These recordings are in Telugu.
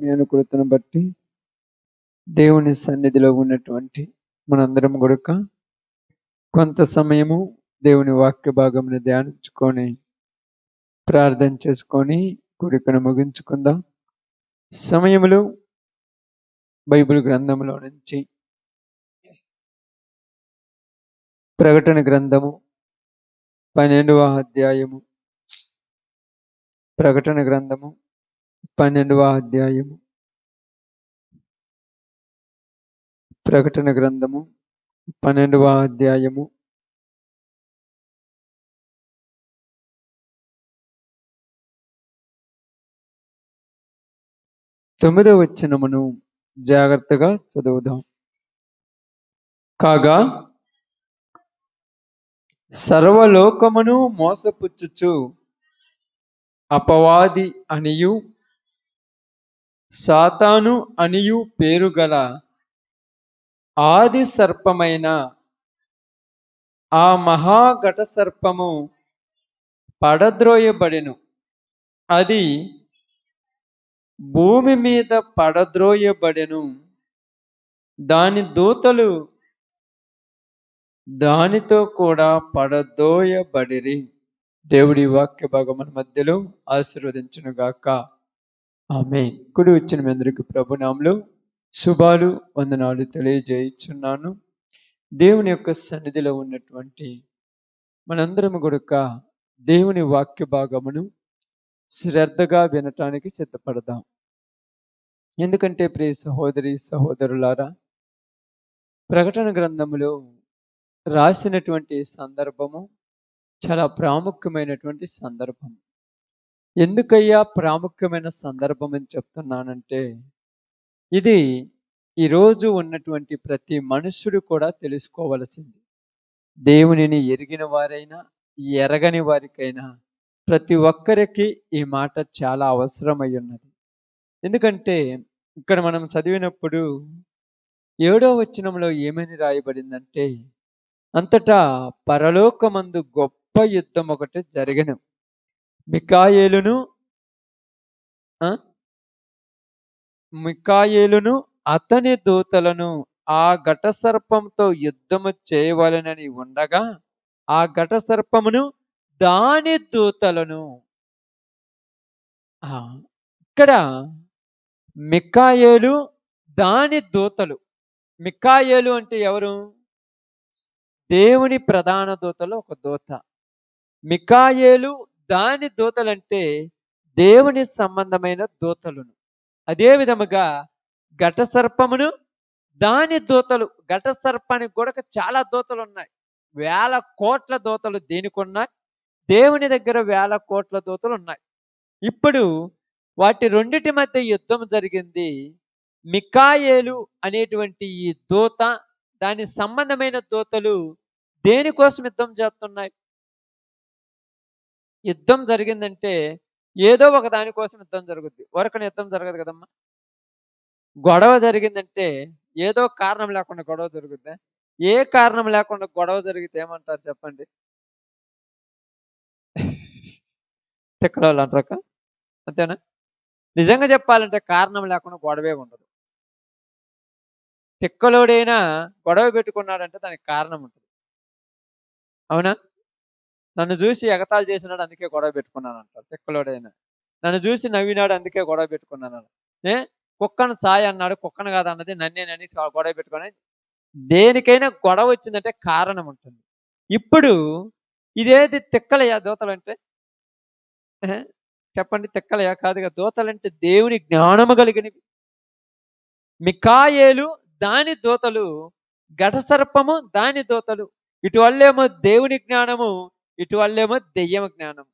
మీ అనుకూలతను బట్టి దేవుని సన్నిధిలో ఉన్నటువంటి మనందరం కూడా కొంత సమయము దేవుని వాక్య భాగంని ధ్యానించుకొని ప్రార్థన చేసుకొని కూడికను ముగించుకుందాం. సమయములు బైబిల్ గ్రంథంలో నుంచి ప్రకటన గ్రంథము 12వ అధ్యాయము, ప్రకటన గ్రంథము 12వ అధ్యాయము, ప్రకటన గ్రంథము 12వ అధ్యాయము 9వ వచనమును జాగ్రత్తగా చదువుదాం. కాగా సర్వలోకమును మోసపుచ్చుచు అపవాది అనియు సాతాను అనియు పేరు గల ఆది సర్పమైన ఆ మహాఘట సర్పము పడద్రోయబడెను. అది భూమి మీద పడద్రోయబడెను. దాని దూతలు దానితో కూడా పడదోయబడిరి. దేవుడి వాక్య భాగముల మధ్యలో ఆశీర్వదించును గాక. ఆమేన్. కుడి వచ్చిన మీ అందరికీ ప్రభునామములో శుభాలు వందనాలు తెలియజేయుచున్నాను. దేవుని యొక్క సన్నిధిలో ఉన్నటువంటి మనందరం కూడా దేవుని వాక్య భాగమును శ్రద్ధగా వినటానికి సిద్ధపడదాం. ఎందుకంటే ప్రియ సహోదరి సహోదరులారా, ప్రకటన గ్రంథములో రాసినటువంటి సందర్భము చాలా ప్రాముఖ్యమైనటువంటి సందర్భం. ఎందుకయ్యా ప్రాముఖ్యమైన సందర్భం అని చెప్తున్నానంటే, ఇది ఈరోజు ఉన్నటువంటి ప్రతి మనుషుడు కూడా తెలుసుకోవలసింది. దేవునిని ఎరిగిన వారైనా ఎరగని వారికైనా ప్రతి ఒక్కరికి ఈ మాట చాలా అవసరమై ఉన్నది. ఎందుకంటే ఇక్కడ మనం చదివినప్పుడు 7వ వచనంలో ఏమని రాయబడిందంటే, అంతటా పరలోకమందు గొప్ప యుద్ధం ఒకటి జరిగెను. మికాయేలును అతని దూతలను ఆ ఘట సర్పంతో యుద్ధము చేయవలెనని ఉండగా ఆ ఘట సర్పమును దాని దూతలను, ఇక్కడ మికాయేలు దాని దూతలు. మికాయేలు అంటే ఎవరు? దేవుని ప్రధాన దూతలో ఒక దూత. మికాయేలు దాని దూతలంటే దేవుని సంబంధమైన దూతలను. అదే విధముగా ఘట సర్పమును దాని దూతలు. ఘట సర్పానికి కూడా చాలా దూతలు ఉన్నాయి. వేల కోట్ల దూతలు దేనికి ఉన్నాయి? దేవుని దగ్గర వేల కోట్ల దూతలు ఉన్నాయి. ఇప్పుడు వాటి రెండిటి మధ్య యుద్ధం జరిగింది. మికాయేలు అనేటువంటి ఈ దూత, దాని సంబంధమైన దూతలు దేనికోసం యుద్ధం చేస్తున్నాయి? యుద్ధం జరిగిందంటే ఏదో ఒక దానికోసం యుద్ధం జరుగుద్ది. వరకని యుద్ధం జరగదు కదమ్మా. గొడవ జరిగిందంటే ఏదో కారణం లేకుండా గొడవ జరుగుద్దా? ఏ కారణం లేకుండా గొడవ జరిగితే ఏమంటారు చెప్పండి? తిక్కడోళ్ళు అంటారక, అంతేనా? నిజంగా చెప్పాలంటే కారణం లేకుండా గొడవే ఉండదు. తిక్కలోడైనా గొడవ పెట్టుకున్నాడంటే దానికి కారణం ఉంటుంది. అవునా? నన్ను చూసి ఎగతాళి చేసినాడు అందుకే గొడవ పెట్టుకున్నాను అంటారు తిక్కలోడైనా. నన్ను చూసి నవ్వినాడు అందుకే గొడవ పెట్టుకున్నాను. కుక్కను ఛాయ్ అన్నాడు, కుక్కను కాదు అన్నది నన్నేనని గొడవ పెట్టుకొని. దేనికైనా గొడవ వచ్చిందంటే కారణం ఉంటుంది. ఇప్పుడు ఇదేది తిక్కలయ్యా దూతలు అంటే? చెప్పండి, తిక్కలయ్యా? కాదుగా. దూతలంటే దేవుని జ్ఞానము కలిగినవి. మికాయేలు దాని దూతలు, ఘట సర్పము దాని దూతలు. ఇటువల్లేమో దేవుని జ్ఞానము, ఇటువల్లేమో దెయ్యం జ్ఞానము.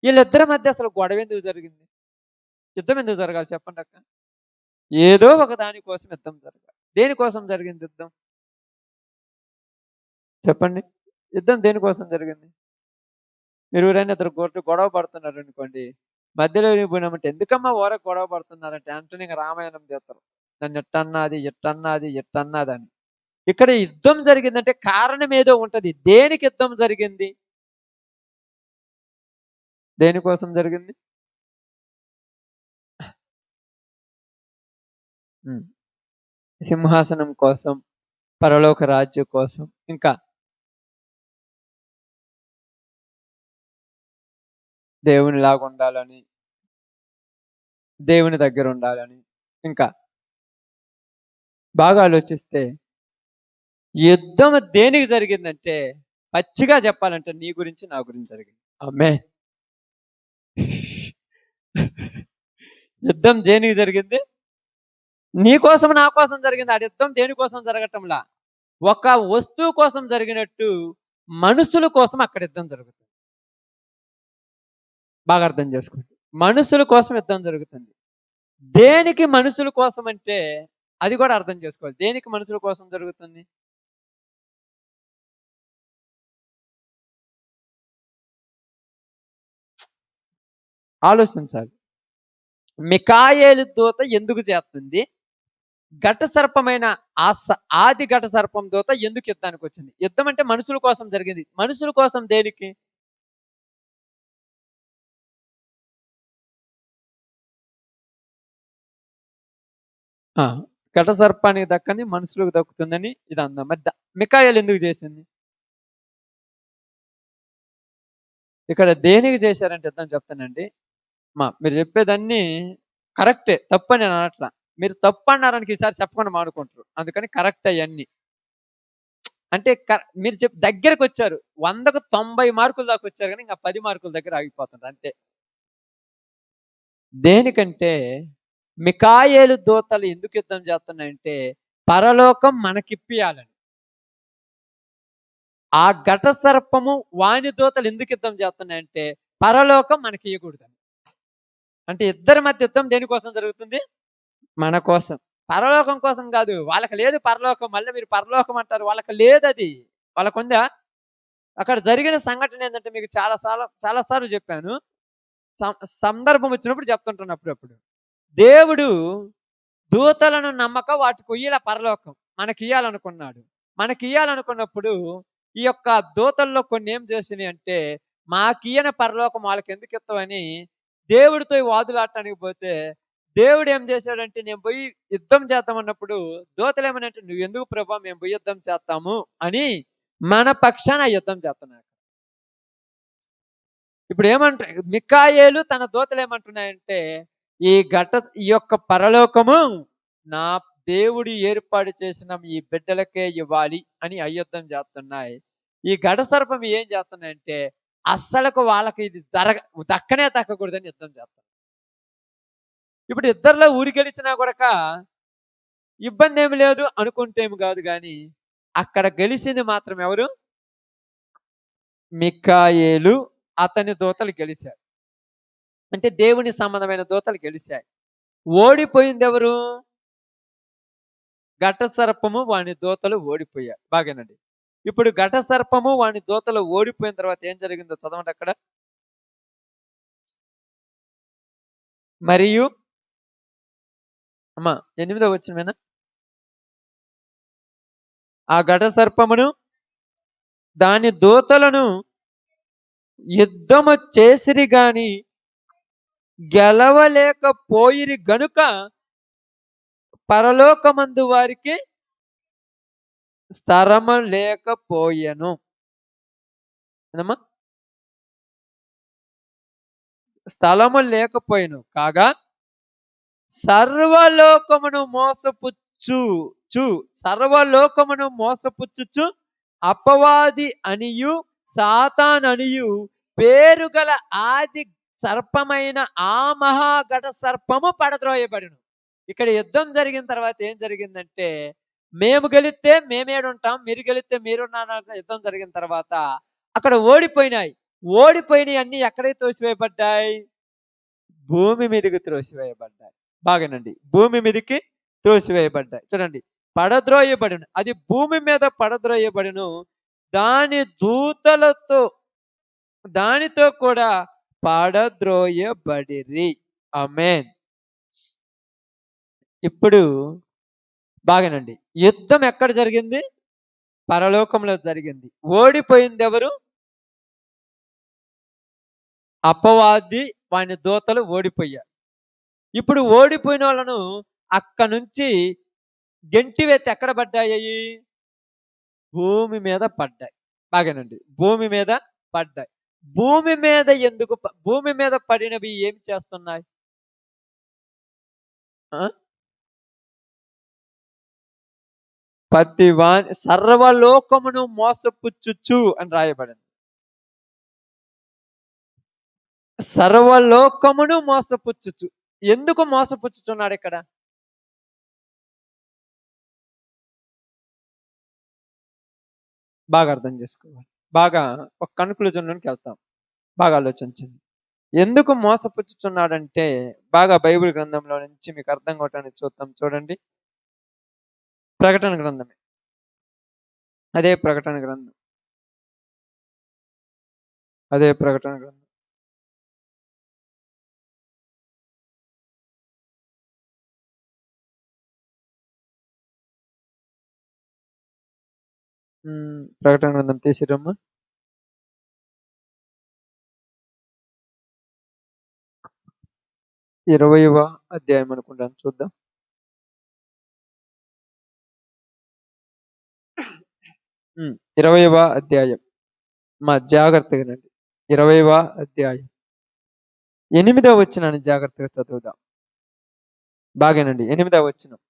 వీళ్ళిద్దరి మధ్య అసలు గొడవ ఎందుకు జరిగింది? యుద్ధం ఎందుకు జరగాలి చెప్పండి అక్క? ఏదో ఒక దానికోసం యుద్ధం జరగాలి. దేనికోసం జరిగింది యుద్ధం చెప్పండి? యుద్ధం దేనికోసం జరిగింది? మీరు ఎవరైనా ఇద్దరు గొడవ పడుతున్నారు అనుకోండి, మధ్యలో పోయినామంటే ఎందుకమ్మా ఓర గొడవ పడుతున్నారంటే అంటనే రామాయణం చేస్తారు. నన్ను ఎట్టన్నది ఎట్టన్నది ఎట్టన్నది అని. ఇక్కడ యుద్ధం జరిగిందంటే కారణం ఏదో ఉంటది. దేనికి యుద్ధం జరిగింది? దేనికోసం జరిగింది? ఉమ్. సింహాసనం కోసం, పరలోక రాజ్యం కోసం, ఇంకా దేవుని లాగా ఉండాలని, దేవుని దగ్గర ఉండాలని, ఇంకా బాగా ఆలోచిస్తే యుద్ధం దేనికి జరిగిందంటే, పచ్చిగా చెప్పాలంటే నీ గురించి నా గురించి జరిగింది. ఆమె యుద్ధం దేనికి జరిగింది? నీ కోసం నా కోసం జరిగింది. ఆ యుద్ధం దేనికోసం జరగటంలా, ఒక వస్తువు కోసం జరిగినట్టు మనుషుల కోసం అక్కడ యుద్ధం జరుగుతుంది. బాగా అర్థం చేసుకోండి. మనుషుల కోసం యుద్ధం జరుగుతుంది. దేనికి మనుషుల కోసం అంటే అది కూడా అర్థం చేసుకోవాలి. దేనికి మనుషుల కోసం జరుగుతుంది? ఆలోచించాలి. మికాయేలు దూత ఎందుకు చేస్తుంది? ఘట సర్పమైన ఆది ఘట సర్పం దూత ఎందుకు యుద్ధానికి వచ్చింది? యుద్ధం అంటే మనుషుల కోసం జరిగింది. మనుషుల కోసం దేనికి? ఘట సర్పానికి దక్కని మనుషులకు దక్కుతుందని ఇది అందం. మరి మికాయేలు ఎందుకు చేసింది? ఇక్కడ దేనికి చేశారంటే యుద్ధం చెప్తానండి. మీరు చెప్పేదాన్ని కరెక్టే, తప్పని నేను అనట్లా. మీరు తప్పు అన్నారని ఈసారి చెప్పకుండా మానుకుంటారు. అందుకని కరెక్ట్ అవన్నీ. అంటే మీరు దగ్గరకు వచ్చారు. 100కు 90 మార్కుల దాకా వచ్చారు, కానీ ఇంకా 10 మార్కుల దగ్గర ఆగిపోతున్నారు అంతే. దేనికంటే మికాయేలు దూతలు ఎందుకు యుద్ధం చేస్తున్నాయంటే పరలోకం మనకిప్పియాలని. ఆ ఘట సర్పము వాని దూతలు ఎందుకు యుద్ధం చేస్తున్నాయంటే పరలోకం మనకి ఇవ్వకూడదని. అంటే ఇద్దరి మధ్య యుద్ధం దేనికోసం జరుగుతుంది? మన కోసం. పరలోకం కోసం కాదు. వాళ్ళకి లేదు పరలోకం. మళ్ళీ మీరు పరలోకం అంటారు, వాళ్ళకి లేదు. అది వాళ్ళకుందా? అక్కడ జరిగిన సంఘటన ఏంటంటే మీకు చాలా సార్లు చెప్పాను. సందర్భం వచ్చినప్పుడు చెప్తుంటాను అప్పుడప్పుడు. దేవుడు దూతలను నమ్మక వాటికి ఇయ్యాల పరలోకం మనకి ఇయ్యాలనుకున్నాడు. మనకి ఇయ్యాలనుకున్నప్పుడు ఈ యొక్క దూతల్లో కొన్ని ఏం చేసినాయి అంటే, మాకియ్యన పరలోకం వాళ్ళకి ఎందుకు ఇస్తామని దేవుడితో వాదులాడటానికి పోతే, దేవుడు ఏం చేశాడంటే, నేను పోయి యుద్ధం చేద్దామన్నప్పుడు దూతలు ఏమనంటే, నువ్వు ఎందుకు ప్రభా, మేము పోయి యుద్ధం చేస్తాము అని మన పక్షాన యుద్ధం చేస్తున్నాడు. ఇప్పుడు ఏమంటారు మికాయేలు తన దూతలు ఏమంటున్నాయంటే, ఈ యొక్క పరలోకము నా దేవుడు ఏర్పాటు చేసిన ఈ బిడ్డలకే ఇవ్వాలి అని అయుద్ధం చేస్తున్నాయి. ఈ ఘట సర్పం ఏం చేస్తున్నాయంటే అస్సలకు వాళ్ళకి ఇది దక్కనే దక్కకూడదని యుద్ధం చేస్తాం. ఇప్పుడు ఇద్దరిలో ఊరి గెలిచినా కూడా ఇబ్బంది ఏమి లేదు అనుకుంటే ఏమి కాదు, కానీ అక్కడ గెలిచింది మాత్రం ఎవరు? మికాయేలు అతని దూతలు గెలిచారు. అంటే దేవుని సంబంధమైన దూతలు గెలిచాయి. ఓడిపోయింది ఎవరు? ఘట సర్పము వాని దూతలు ఓడిపోయారు. బాగానండి. ఇప్పుడు ఘట సర్పము వాని దూతలు ఓడిపోయిన తర్వాత ఏం జరిగిందో చదవండి అక్కడ. మరియు అమ్మా 8వ వచనమేనా? ఆ ఘట సర్పమును దాని దూతలను యుద్ధము చేసిరి గాని గెలవలేకపోయిరి గనుక పరలోకమందు వారికి స్థలము లేకపోయెను. స్థలము లేకపోయెను కాగా సర్వలోకమును మోసపుచ్చుచు అపవాది అనియు సాతాననియు పేరు గల ఆది సర్పమైన ఆ మహాఘట సర్పము పడద్రోయబడిను. ఇక్కడ యుద్ధం జరిగిన తర్వాత ఏం జరిగిందంటే, మేము గెలిస్తే మేమేడుంటాం, మీరు గెలిస్తే మీరున్నారన్న యుద్ధం జరిగిన తర్వాత అక్కడ ఓడిపోయినాయి అన్ని ఎక్కడికి తోసివేయబడ్డాయి? భూమి మీదకి త్రోసివేయబడ్డాయి. బాగానండి, భూమి మీదకి త్రోసివేయబడ్డాయి. చూడండి, పడద్రోయబడిను, అది భూమి మీద పడద్రోయబడిను, దానితో కూడా పడద్రోయబడిరి. ఆమేన్. ఇప్పుడు బాగానండి, యుద్ధం ఎక్కడ జరిగింది? పరలోకంలో జరిగింది. ఓడిపోయింది ఎవరు? అపవాది వాని దూతలు ఓడిపోయారు. ఇప్పుడు ఓడిపోయిన వాళ్ళను అక్కడ నుంచి గెంటివెత్తి ఎక్కడ పడ్డాయి? భూమి మీద పడ్డాయి. బాగానండి, భూమి మీద పడ్డాయి. భూమి మీద ఎందుకు భూమి మీద పడినవి ఏం చేస్తున్నాయి? ప్రతివాని సర్వలోకమును మోసపుచ్చుచు అని రాయబడింది. సర్వలోకమును మోసపుచ్చుచు. ఎందుకు మోసపుచ్చుచున్నాడు ఇక్కడ? బాగా అర్థం చేసుకోవాలి. బాగా ఒక కన్క్లూజన్లోకి వెళ్తాం. బాగా ఆలోచించండి. ఎందుకు మోసపుచ్చుచున్నాడంటే బాగా బైబిల్ గ్రంథంలో నుంచి మీకు అర్థం కావటానికి చూద్దాం. చూడండి, ప్రకటన గ్రంథమే, అదే ప్రకటన గ్రంథం, అదే ప్రకటన గ్రంథం. ప్రకటన గ్రంథం తీసిరమ్మా. 20వ అధ్యాయం అనుకుంటాను, చూద్దాం. 20వ అధ్యాయం, మా జాగ్రత్తగానండి. 20వ అధ్యాయం 8వ వచనాన్ని జాగ్రత్తగా చదువుదాం. బాగానండి, 8వ వచనం.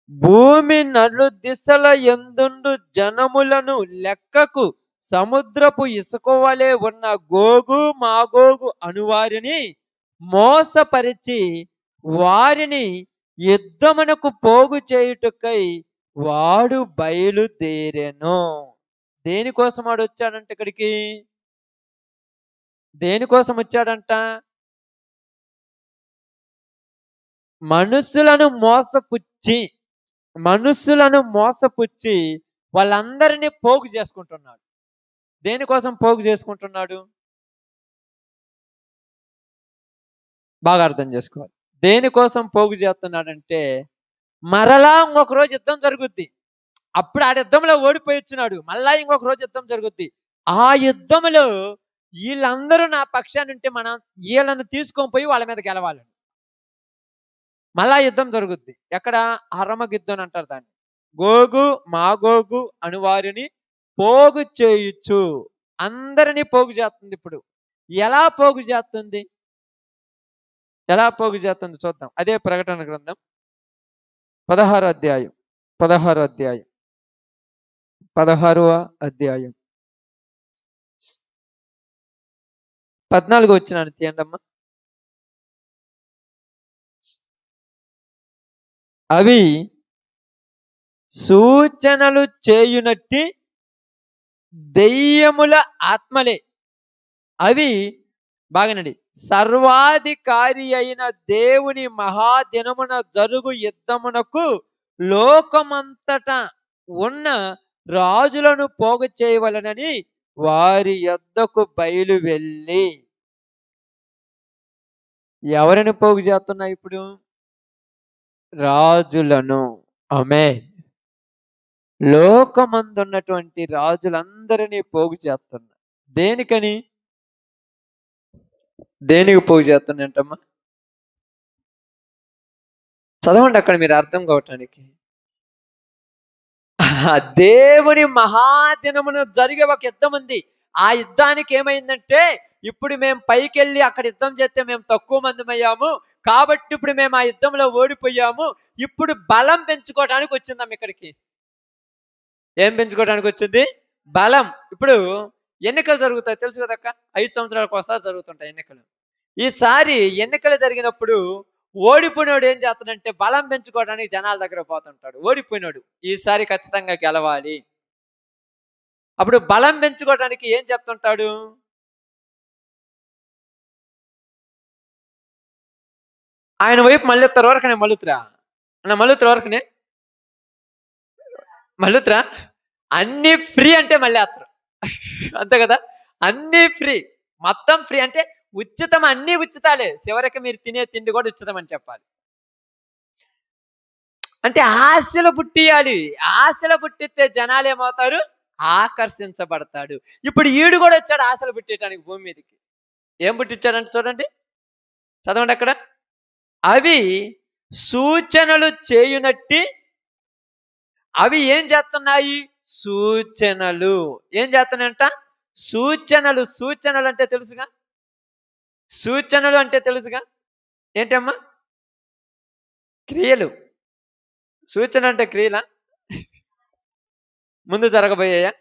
భూమి నలు దిశల ఎందుండు జనములను లెక్కకు సముద్రపు ఇసుక వలె ఉన్న గోగు మాగోగు అనువారిని మోసపరిచి వారిని యుద్ధమునకు పోగు చేయుటకై వాడు బయలుదేరెను. దేనికోసం వాడు వచ్చాడంట ఇక్కడికి? దేనికోసం వచ్చాడంట? మనుషులను మోసపుచ్చి వాళ్ళందరినీ పోగు చేసుకుంటున్నాడు. దేనికోసం పోగు చేసుకుంటున్నాడు? బాగా అర్థం చేసుకోవాలి. దేనికోసం పోగు చేస్తున్నాడంటే మరలా ఇంకొక రోజు యుద్ధం జరుగుద్ది. అప్పుడు ఆ యుద్ధంలో ఓడిపోయి వచ్చినాడు, మళ్ళా ఇంకొక రోజు యుద్ధం జరుగుద్ది. ఆ యుద్ధంలో వీళ్ళందరూ నా పక్షాన్ని ఉంటే మనం వీళ్ళను తీసుకొని పోయి వాళ్ళ మీద గెలవాలి. మళ్ళా యుద్ధం జరుగుద్ది. ఎక్కడ? హరమగిద్దం అంటారు దాన్ని. గోగు మాగోగు అను వారిని పోగు చేయొచ్చు. అందరినీ పోగు చేస్తుంది. ఇప్పుడు ఎలా పోగు చేస్తుంది? ఎలా పోగు చేస్తుంది చూద్దాం. అదే ప్రకటన గ్రంథం 16వ అధ్యాయం 16వ అధ్యాయం 16వ అధ్యాయం 14వ వచనాన్ని తీయండి అమ్మా. అవి సూచనలు చేయునట్టి దెయ్యముల ఆత్మలే. అవి బాగానండి, సర్వాధికారి అయిన దేవుని మహాదినమున జరుగు యుద్ధమునకు లోకమంతటా ఉన్న రాజులను పోగు చేయవలనని వారి యొద్దకు బయలు వెళ్ళి. ఎవరిని పోగు చేస్తున్నాయి ఇప్పుడు? రాజులను. ఆమేన్. లోకమందున్నటువంటి రాజులందరినీ పోగు చేస్తున్నా. దేనికని? దేనికి పోగు చేస్తున్నాయంటమ్మా? చదవండి అక్కడ, మీరు అర్థం కావటానికి. దేవుని మహాదినమున జరిగే ఒక యుద్ధం ఉంది. ఆ యుద్ధానికి ఏమైందంటే ఇప్పుడు మేము పైకి వెళ్ళి అక్కడ యుద్ధం చేస్తే మేము తక్కువ మంది అయ్యాము, కాబట్టి ఇప్పుడు మేము ఆ యుద్ధంలో ఓడిపోయాము. ఇప్పుడు బలం పెంచుకోవడానికి వచ్చిందాం ఇక్కడికి. ఏం పెంచుకోవడానికి వచ్చింది? బలం. ఇప్పుడు ఎన్నికలు జరుగుతాయి తెలుసు కదక్క, 5 సంవత్సరాలకు ఒకసారి జరుగుతుంటాయి ఎన్నికలు. ఈసారి ఎన్నికలు జరిగినప్పుడు ఓడిపోయినోడు ఏం చేస్తాడంటే బలం పెంచుకోవడానికి జనాల దగ్గర పోతుంటాడు. ఓడిపోయినోడు ఈసారి ఖచ్చితంగా గెలవాలి. అప్పుడు బలం పెంచుకోవడానికి ఏం చెప్తుంటాడు? ఆయన వైపు మళ్ళీ వరకునే మలుతురా అన్న, మలుతుర వరకునే మలుతురా, అన్ని ఫ్రీ అంటే మళ్ళీ అత్తరు. అంతే కదా, అన్ని ఫ్రీ, మొత్తం ఫ్రీ అంటే ఉచితం, అన్ని ఉచితాలే. చివరికి మీరు తినే తిండి కూడా ఉచితం అని చెప్పాలి. అంటే ఆశలు పుట్టియాలి. ఆశలు పుట్టిస్తే జనాలు ఏమవుతారు? ఆకర్షించబడతాడు. ఇప్పుడు ఈడు కూడా వచ్చాడు ఆశలు పుట్టేయటానికి భూమి మీదకి. ఏం పుట్టించాడంటే చూడండి, చదవండి అక్కడ. అవి సూచనలు చేయునట్టి అవి ఏం చేస్తున్నాయి? సూచనలు. ఏం చేస్తున్నాయంట? సూచనలు. సూచనలు అంటే తెలుసుగా? సూచనలు అంటే తెలుసుగా? ఏంటమ్మా? క్రియలు. సూచన అంటే క్రియలా? ముందు జరగబోయాయా?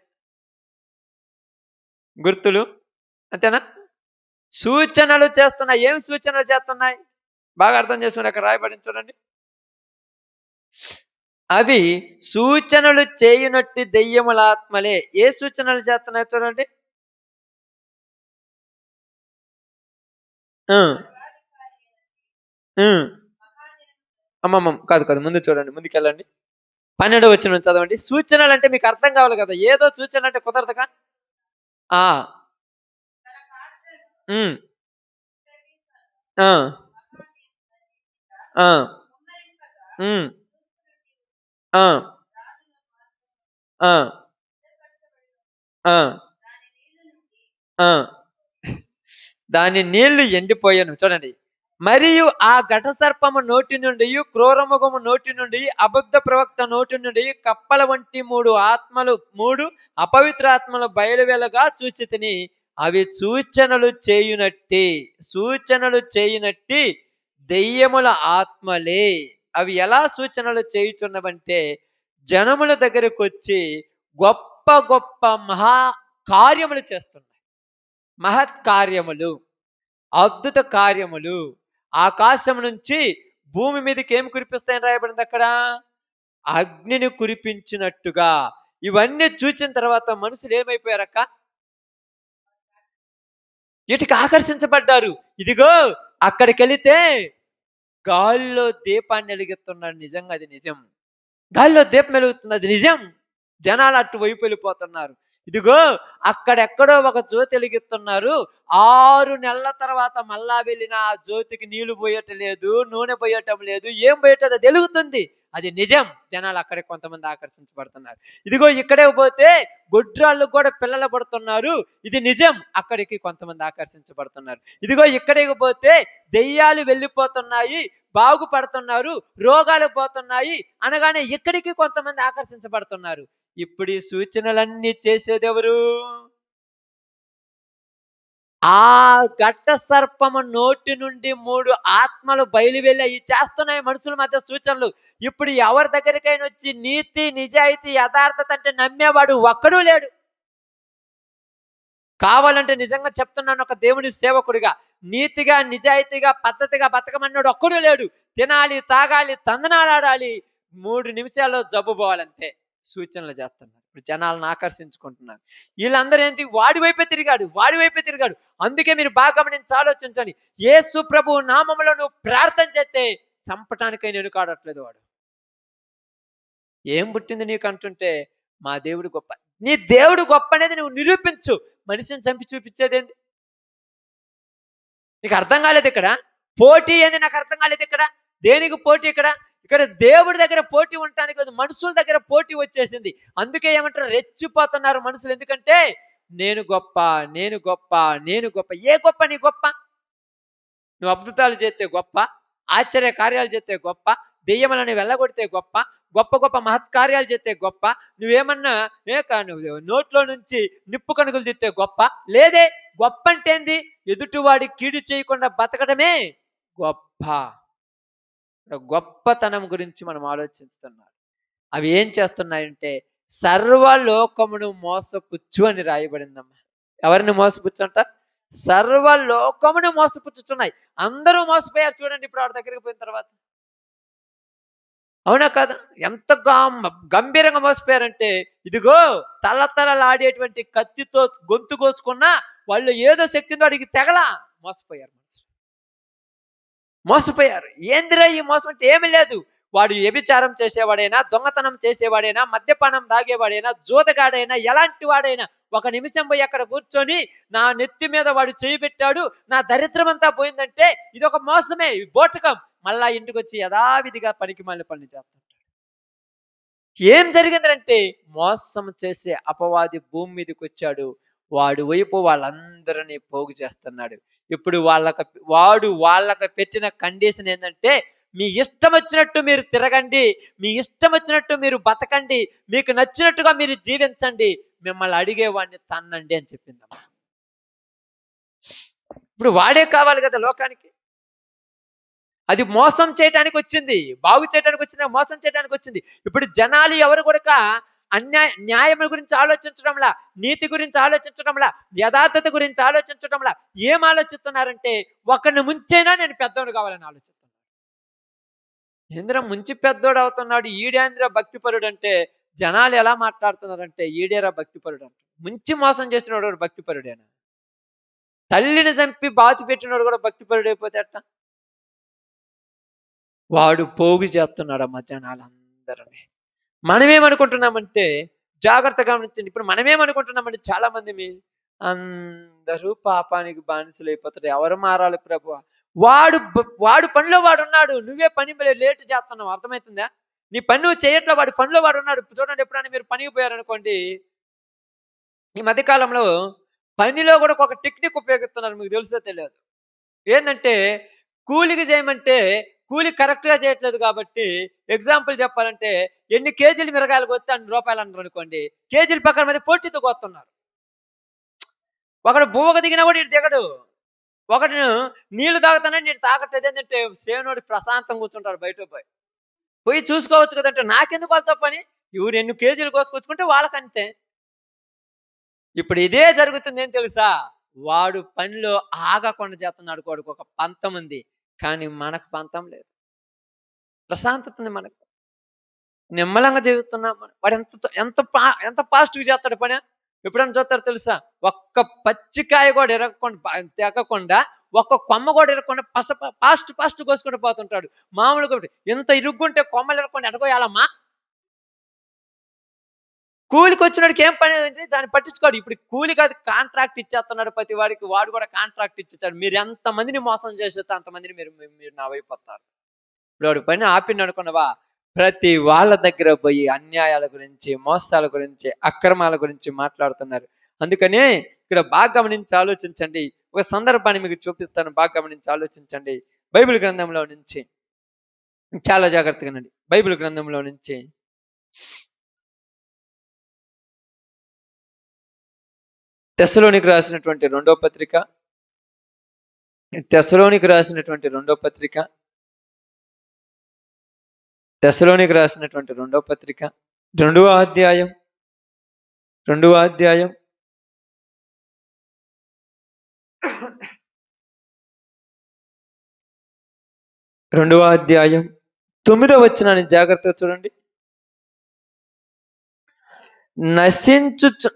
గుర్తులు అంతేనా? సూచనలు చేస్తున్నాయి. ఏం సూచనలు చేస్తున్నాయి? బాగా అర్థం చేసుకోండి. అక్కడ రాయబడింది చూడండి. అవి సూచనలు చేయునట్టి దెయ్యముల ఆత్మలే. ఏ సూచనలు చేస్తున్నాయి చూడండి. అమ్మమ్మ కాదు కాదు, ముందు చూడండి, ముందుకెళ్ళండి. 12వ వచనం చదవండి. సూచనలు అంటే మీకు అర్థం కావాలి కదా. ఏదో సూచన అంటే కుదరదుగా. ఆ ఉమ్, ఆ ఆ ఉమ్, ఆ ఆ ఆ ఆ దాని నీళ్లు ఎండిపోయాను చూడండి. మరియు ఆ ఘట సర్పము నోటి నుండి, క్రూరముఖము నోటి నుండి, అబద్ధ ప్రవక్త నోటి నుండి కప్పల వంటి మూడు అపవిత్ర ఆత్మలు బయలువెలగా చూచితిని. అవి సూచనలు చేయునట్టి దెయ్యముల ఆత్మలే. అవి ఎలా సూచనలు చేయుచున్నవంటే, జనముల దగ్గరకు వచ్చి గొప్ప గొప్ప మహా కార్యములు చేస్తున్నాయి. మహత్ కార్యములు, అద్భుత కార్యములు. ఆకాశం నుంచి భూమి మీదకి ఏమి కురిపిస్తాయని రాయబడింది అక్కడ? అగ్నిని కురిపించినట్టుగా. ఇవన్నీ చూచిన తర్వాత మనుషులు ఏమైపోయారక్క? వీటికి ఆకర్షించబడ్డారు. ఇదిగో అక్కడికి వెళితే గాలిలో దీపాన్ని వెలిగిస్తున్నాడు. నిజంగా అది నిజం. గాలిలో దీపం వెలుగుతుంది, అది నిజం. జనాలు అటువైపు వెళ్ళిపోతున్నారు. ఇదిగో అక్కడెక్కడో ఒక జ్యోతి వెలిగిస్తున్నారు. 6 నెలల తర్వాత మళ్ళా వెళ్ళిన ఆ జ్యోతికి నీళ్లు పోయటం లేదు, నూనె పోయటం లేదు, ఏం పోయటం అది వెలుగుతుంది, అది నిజం. జనాలు అక్కడే కొంతమంది ఆకర్షించబడుతున్నారు. ఇదిగో ఇక్కడే పోతే గొడ్రాళ్ళు కూడా పిల్లలు పడుతున్నారు, ఇది నిజం. అక్కడికి కొంతమంది ఆకర్షించబడుతున్నారు. ఇదిగో ఇక్కడికి పోతే దెయ్యాలు వెళ్ళిపోతున్నాయి, బాగుపడుతున్నారు, రోగాలు పోతున్నాయి అనగానే ఇక్కడికి కొంతమంది ఆకర్షించబడుతున్నారు. ఇప్పుడు ఈ సూచనలన్నీ చేసేది ఎవరు? ఆ ఘట్ట సర్పము నోటి నుండి 3 ఆత్మలు బయలువెళ్ళి అవి చేస్తున్నాయి మనుషుల మధ్య సూచనలు. ఇప్పుడు ఎవరి దగ్గరికైనా వచ్చి నీతి, నిజాయితీ, యథార్థత అంటే నమ్మేవాడు ఒక్కడూ లేడు. కావాలంటే నిజంగా చెప్తున్నాను, ఒక దేవుని సేవకుడిగా, నీతిగా, నిజాయితీగా, పద్ధతిగా బతకమన్నాడు ఒక్కడూ లేడు. తినాలి, తాగాలి, తందనాలాడాలి, 3 నిమిషాల్లో జబ్బు పోవాలంతే. సూచనలు చేస్తున్నారు. ఇప్పుడు జనాలను ఆకర్షించుకుంటున్నారు. వీళ్ళందరూ ఏంటి? వాడి వైపే తిరిగాడు. అందుకే మీరు బాగా గమనించి ఆలోచించండి. యేసు ప్రభు నామములో నువ్వు ప్రార్థన చేస్తే చంపటానికై వెనుకాడట్లేదు వాడు. ఏం పుట్టింది నీకు అంటుంటే, మా దేవుడు గొప్ప. నీ దేవుడు గొప్ప అనేది నువ్వు నిరూపించు. మనిషిని చంపి చూపించేదేంది? నీకు అర్థం కాలేదు ఇక్కడ. పోటీ ఏంది నాకు అర్థం కాలేదు ఇక్కడ. దేనికి పోటీ ఇక్కడ? ఇక్కడ దేవుడి దగ్గర పోటీ ఉండటానికి లేదు, మనుషుల దగ్గర పోటీ వచ్చేసింది. అందుకే ఏమంటారు? రెచ్చిపోతున్నారు మనుషులు. ఎందుకంటే నేను గొప్ప, నేను గొప్ప, నేను గొప్ప. ఏ గొప్ప? నీ గొప్ప? నువ్వు అద్భుతాలు చేస్తే గొప్ప, ఆశ్చర్య కార్యాలు చేస్తే గొప్ప, దెయ్యములను వెళ్ళగొడితే గొప్ప, గొప్ప గొప్ప మహత్కార్యాలు చేస్తే గొప్ప, నువ్వేమన్నా నోట్లో నుంచి నిప్పు కణుకులు తిత్తే గొప్ప లేదే. గొప్ప అంటే ఏంది? ఎదుటివాడి కీడు చేయకుండా బతకడమే గొప్ప. గొప్పతనం గురించి మనం ఆలోచిస్తున్నాం. అవి ఏం చేస్తున్నాయంటే సర్వలోకమును మోసపుచ్చు అని రాయబడిందమ్మా. ఎవరిని మోసపుచ్చంట? సర్వలోకమును మోసపుచ్చుతున్నాయి. అందరూ మోసపోయారు చూడండి ఇప్పుడు ఆవిడ దగ్గరికి పోయిన తర్వాత. అవునా కాదా? ఎంత గంభీరంగా మోసపోయారంటే, ఇదిగో తలతలలాడేటువంటి కత్తితో గొంతు కోసుకున్నా వాళ్ళు ఏదో శక్తితో అడిగి తెగలా మోసపోయారు. మోసపోయారు. ఏందిరా ఈ మోసం అంటే ఏమీ లేదు. వాడు వ్యభిచారం చేసేవాడైనా, దొంగతనం చేసేవాడైనా, మద్యపానం తాగేవాడైనా, జూదగాడైనా, ఎలాంటి వాడైనా ఒక నిమిషం పోయి అక్కడ కూర్చొని నా నెత్తి మీద వాడు చేయి పెట్టాడు, నా దరిద్రం అంతా పోయిందంటే ఇది ఒక మోసమే, బోటకం. మళ్ళా ఇంటికి వచ్చి యథావిధిగా పనికి మళ్ళీ పనులు చేస్తుంటాడు. ఏం జరిగిందంటే మోసం చేసే అపవాది భూమి మీదకి వచ్చాడు. వాడు వైపు వాళ్ళందరినీ పోగు చేస్తున్నాడు. ఇప్పుడు వాళ్ళకి పెట్టిన కండిషన్ ఏంటంటే మీ ఇష్టం వచ్చినట్టు మీరు తిరగండి, మీ ఇష్టం వచ్చినట్టు మీరు బతకండి, మీకు నచ్చినట్టుగా మీరు జీవించండి, మిమ్మల్ని అడిగేవాడిని తన్నండి అని చెప్పిందమ్మా. ఇప్పుడు వాడే కావాలి కదా లోకానికి. అది మోసం చేయడానికి వచ్చింది, బాగు చేయడానికి వచ్చింది, మోసం చేయడానికి వచ్చింది. ఇప్పుడు జనాలు ఎవరు కూడా న్యాయం గురించి ఆలోచించడంలా, నీతి గురించి ఆలోచించడంలా, యథార్థత గురించి ఆలోచించడంలా ఏం ఆలోచిస్తున్నారంటే ఒకరిని ముంచైనా నేను పెద్దోడు కావాలని ఆలోచిస్తున్నాను. ఏంద్ర ముంచి పెద్దోడు అవుతున్నాడు, ఈడేంద్ర భక్తిపరుడు అంటే జనాలు ఎలా మాట్లాడుతున్నారంటే ఈడేరా భక్తిపరుడు అంటే. ముంచి మోసం చేసినోడు భక్తిపరుడేనా? తల్లిని చంపి బాతి పెట్టినోడు కూడా భక్తిపరుడు అయిపోతే అట్ట? వాడు పోగు చేస్తున్నాడమ్మా జనాలందరినీ. మనమేమనుకుంటున్నామంటే, జాగ్రత్తగా గమనించండి, ఇప్పుడు మనమేమనుకుంటున్నామంటే చాలా మంది అందరూ పాపానికి బానిసలు అయిపోతారు, ఎవరు మారాలి ప్రభువా? వాడు పనిలో వాడు ఉన్నాడు, నువ్వే పని లేట్ చేస్తున్నావు. అర్థమవుతుందా? నీ పని నువ్వు చేయట్లా, వాడి పనిలో వాడు ఉన్నాడు. చూడండి, ఎప్పుడైనా మీరు పనికి పోయారనుకోండి, ఈ మధ్యకాలంలో పనిలో కూడా ఒక టెక్నిక్ ఉపయోగిస్తున్నారు, మీకు తెలుసో తెలియదు. ఏంటంటే కూలికి చేయమంటే కూలి కరెక్ట్గా చేయట్లేదు కాబట్టి, ఎగ్జాంపుల్ చెప్పాలంటే ఎన్ని కేజీలు మిరగాయలు కొస్తే అన్ని రూపాయలు అన్నారు అనుకోండి, కేజీల పక్కన మీద పోటీతో కొస్తున్నారు. ఒకడు బువ్వకు దిగినా కూడా ఇటు దిగడు, ఒకడు నీళ్లు తాగుతానని నీడు తాగట్లేదు. ఏంటంటే సేనోడు ప్రశాంతంగా కూర్చుంటారు, బయట పోయి చూసుకోవచ్చు కదంటే నాకెందుకు వాళ్ళతో పని, ఎవరు ఎన్ని కేజీలు కోసుకొచ్చుకుంటే వాళ్ళకంతే. ఇప్పుడు ఇదే జరుగుతుంది, ఏం తెలుసా? వాడు పనిలో ఆగకుండా చేస్తున్నాడు, కొడుకు ఒక పంతం ఉంది, కానీ మనకు పంతం లేదు, ప్రశాంతత ఉంది, మనకు నిమ్మలంగా జీవిస్తున్నాం. వాడు ఎంత ఎంత పాజిటివ్ చేస్తాడు పని. ఎప్పుడైనా చూస్తాడు తెలుసా? ఒక్క పచ్చికాయ కూడా తెగకుండా, ఒక్క కొమ్మ కూడా ఇరగకుండా పాస్ట్ కోసుకుంటూ పోతుంటాడు. మామూలుగా ఇంత ఇరుగ్గుంటే కొమ్మలు ఇరగకుండా ఎడగోయాలమ్మా. కూలికి వచ్చినోడికి ఏం పని ఉంది, దాన్ని పట్టించుకోడు. ఇప్పుడు కూలి కాదు, కాంట్రాక్ట్ ఇచ్చేస్తున్నాడు ప్రతి వాడికి, వాడు కూడా కాంట్రాక్ట్ ఇచ్చేస్తాడు. మీరు ఎంతమందిని మోసం చేసేస్తే అంతమందిని మీరు నావైపోతారు. ఇప్పుడు వాడు పని ఆపిండి అనుకున్నావా, ప్రతి వాళ్ళ దగ్గర పోయి అన్యాయాల గురించి, మోసాల గురించి, అక్రమాల గురించి మాట్లాడుతున్నారు. అందుకనే ఇక్కడ బాగా గమనించి ఆలోచించండి. ఒక సందర్భాన్ని మీకు చూపిస్తాను, బాగా గమనించి ఆలోచించండి. బైబిల్ గ్రంథంలో నుంచి చాలా జాగ్రత్తగానండి. బైబిల్ గ్రంథంలో నుంచి తెస్సలోనికి రాసినటువంటి రెండో పత్రిక, తెస్సలోనికి రాసినటువంటి రెండో పత్రిక, తెస్సలోనికి రాసినటువంటి రెండో పత్రిక, రెండవ అధ్యాయం, రెండవ అధ్యాయం 9వ వచనాన్ని జాగ్రత్తగా చూడండి.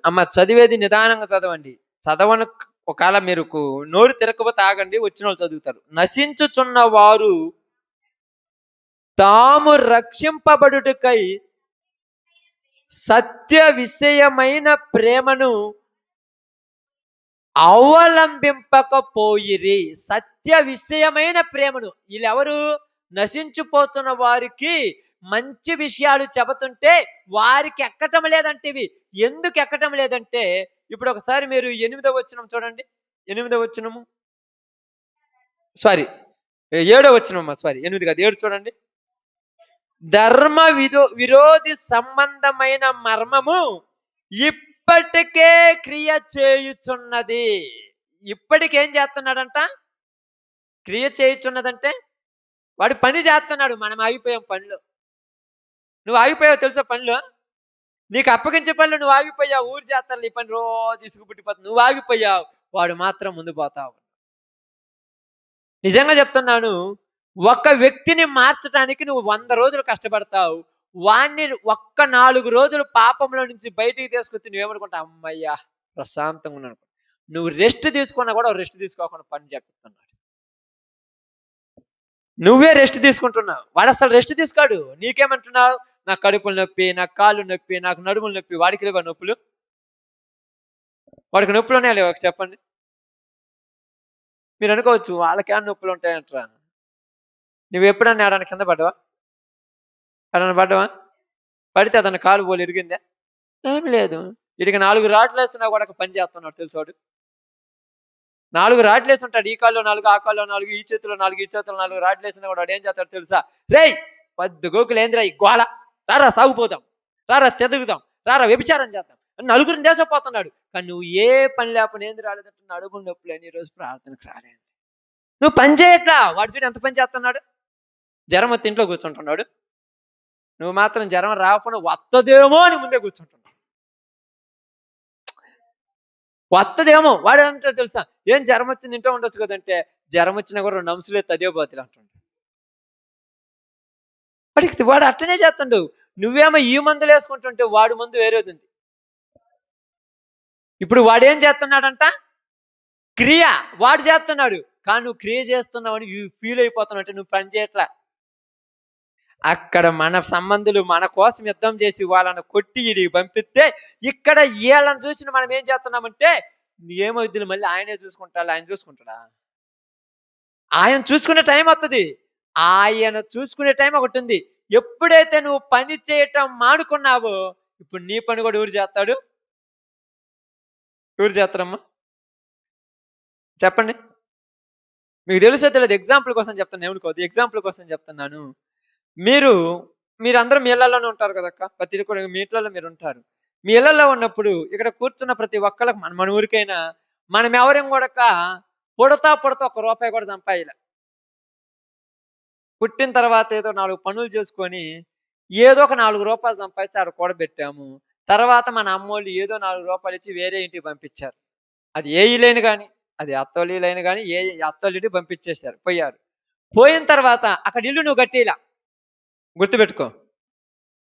అమ్మ చదివేది నిదానంగా చదవండి, చదవను ఒకవేళ మీరు నోరు తిరగకపోతే ఆగండి, వచ్చిన వాళ్ళు చదువుతారు. నశించుచున్న వారు తాము రక్షింపబడుటకై సత్య విషయమైన ప్రేమను అవలంబింపకపోయిరి. సత్య విషయమైన ప్రేమను, వీళ్ళెవరు? నశించిపోతున్న వారికి మంచి విషయాలు చెబుతుంటే వారికి ఎక్కటం లేదంటే ఇవి ఎందుకు ఎక్కటం లేదంటే, ఇప్పుడు ఒకసారి మీరు 8వ వచనం చూడండి. 8వ వచనము, సారీ 7వ వచనం, సారీ 8 కాదు 7 చూడండి. ధర్మ విరోధి సంబంధమైన మర్మము ఇప్పటికే క్రియ చేయుచున్నది. ఇప్పటికేం చేస్తున్నాడంట? క్రియ చేయుచున్నదంటే వాడు పని చేస్తున్నాడు, మనం ఆగిపోయాం పనిలో. నువ్వు ఆగిపోయావు తెలుసా పనిలో? నీకు అప్పగించే పనిలో నువ్వు ఆగిపోయావు. ఊరు చేస్తారు నీ పని, రోజు ఇసుకు పుట్టిపోతుంది, నువ్వు ఆగిపోయావు, వాడు మాత్రం ముందు పోతావు. నిజంగా చెప్తున్నాను, ఒక వ్యక్తిని మార్చడానికి నువ్వు 100 రోజులు కష్టపడతావు, వాణ్ణి ఒక్క 4 రోజులు పాపంలో నుంచి బయటికి తీసుకొచ్చి నువ్వేమనుకుంటావు? అమ్మయ్యా ప్రశాంతంగా ఉన్నాను. నువ్వు రెస్ట్ తీసుకున్నా కూడా రెస్ట్ తీసుకోకుండా పని చెప్తున్నాడు. నువ్వే రెస్ట్ తీసుకుంటున్నావు, వాడు అసలు రెస్ట్ తీసుకోడు. నీకేమంటున్నావు? నాకు కడుపులు నొప్పి, నాకు కాళ్ళు నొప్పి, నాకు నడుములు నొప్పి. వాడికి లేవా నొప్పులు? వాడికి నొప్పులునే లేవు చెప్పండి. మీరు అనుకోవచ్చు వాళ్ళకే నొప్పులు ఉంటాయంటారా. నువ్వు ఎప్పుడన్నా ఆడని కింద పడ్డావా? ఆడని పడ్డావా? పడితే అతను కాలు పోలు ఇరిగిందా? ఏమి లేదు. వీటికి 4 రాట్లు వేస్తున్నా కూడా పని చేస్తున్నాడు తెలుసు వాడు. 4 రాడ్లేసి ఉంటాడు. ఈ కాల్లో 4, ఆ కాల్లో 4, ఈ చేతిలో 4, ఈ చేతిలో 4 రాడ్లేసిన వాడు ఏం చేస్తాడు తెలుసా? రేయ్ పద్దు గోకులు ఏందిరా ఈ గోళ, రారా సాగుపోదాం, రారా తెదుగుదాం, రారా వ్యభిచారం చేద్దాం అని నలుగురిని దేశపోతున్నాడు. కానీ నువ్వు ఏ పని లేకపోయినా ఏంది రాలేదంటే నడుము నొప్పులేని ఈరోజు ప్రార్థనకు రాలేదు. నువ్వు పని చేయట్లా. వాడు చూడు ఎంత పని చేస్తున్నాడు. జ్వరం వచ్చి ఇంట్లో కూర్చుంటున్నాడు. నువ్వు మాత్రం జ్వరం రాకుండా వత్తదేమో అని ముందే కూర్చుంటున్నావు. వత్తదేమో వాడు అంటాడు తెలుసా, ఏం జ్వరం వచ్చింది ఇంట్లో ఉండొచ్చు కదంటే, జ్వరం వచ్చినా కూడా 2 అంశాలు తదే పోతులు అంటుండు. వాడు అట్టనే చేస్తుండు. నువ్వేమో ఈ మందులు వేసుకుంటుంటే వాడు మందు వేరేది ఉంది. ఇప్పుడు వాడేం చేస్తున్నాడంట, క్రియ వాడు చేస్తున్నాడు. కానీ నువ్వు క్రియ చేస్తున్నావు అని ఫీల్ అయిపోతున్నావు. అంటే నువ్వు పని చేయట్లా. అక్కడ మన సంబంధులు మన కోసం యుద్ధం చేసి వాళ్ళని కొట్టి ఇడికి పంపిస్తే, ఇక్కడ వీళ్ళని చూసి మనం ఏం చేస్తున్నామంటే, ఏమవుద్దులు మళ్ళీ ఆయనే చూసుకుంటాడు. ఆయన చూసుకుంటాడా? ఆయన చూసుకునే టైం వస్తుంది. ఆయన చూసుకునే టైం ఒకటి ఉంది. ఎప్పుడైతే నువ్వు పని చేయటం మానుకున్నావో, ఇప్పుడు నీ పని కూడా ఎవరు చేస్తాడు? ఎవరు చేస్తారమ్మా చెప్పండి? మీకు తెలుసో తెలియదు, ఎగ్జాంపుల్ కోసం చెప్తాను. ఏమనుకోవద్దు, ఎగ్జాంపుల్ కోసం చెప్తున్నాను. మీరందరూ మీ ఇళ్లలోనే ఉంటారు కదక్క. ప్రతి కూడా మీ ఇళ్లలో మీరు ఉంటారు. మీ ఇళ్లలో ఉన్నప్పుడు ఇక్కడ కూర్చున్న ప్రతి ఒక్కరికి మన ఊరికైనా మనం ఎవరేం కూడా పుడతా ₹1 కూడా సంపాదించలే. పుట్టిన తర్వాత ఏదో 4 పనులు చేసుకొని ఏదో ఒక ₹4 సంపాదించి ఆడ కూడబెట్టాము. తర్వాత మన అమ్మోళ్ళు ఏదో ₹4 ఇచ్చి వేరే ఇంటికి పంపించారు. అది ఏ ఇల్లైన కానీ, అది అత్తోళ్ళైన కానీ, ఏ అత్తోళ్ళింటికి పంపించేశారు, పోయారు. పోయిన తర్వాత అక్కడ ఇల్లు నువ్వు కట్టేలా, గుర్తుపెట్టుకో.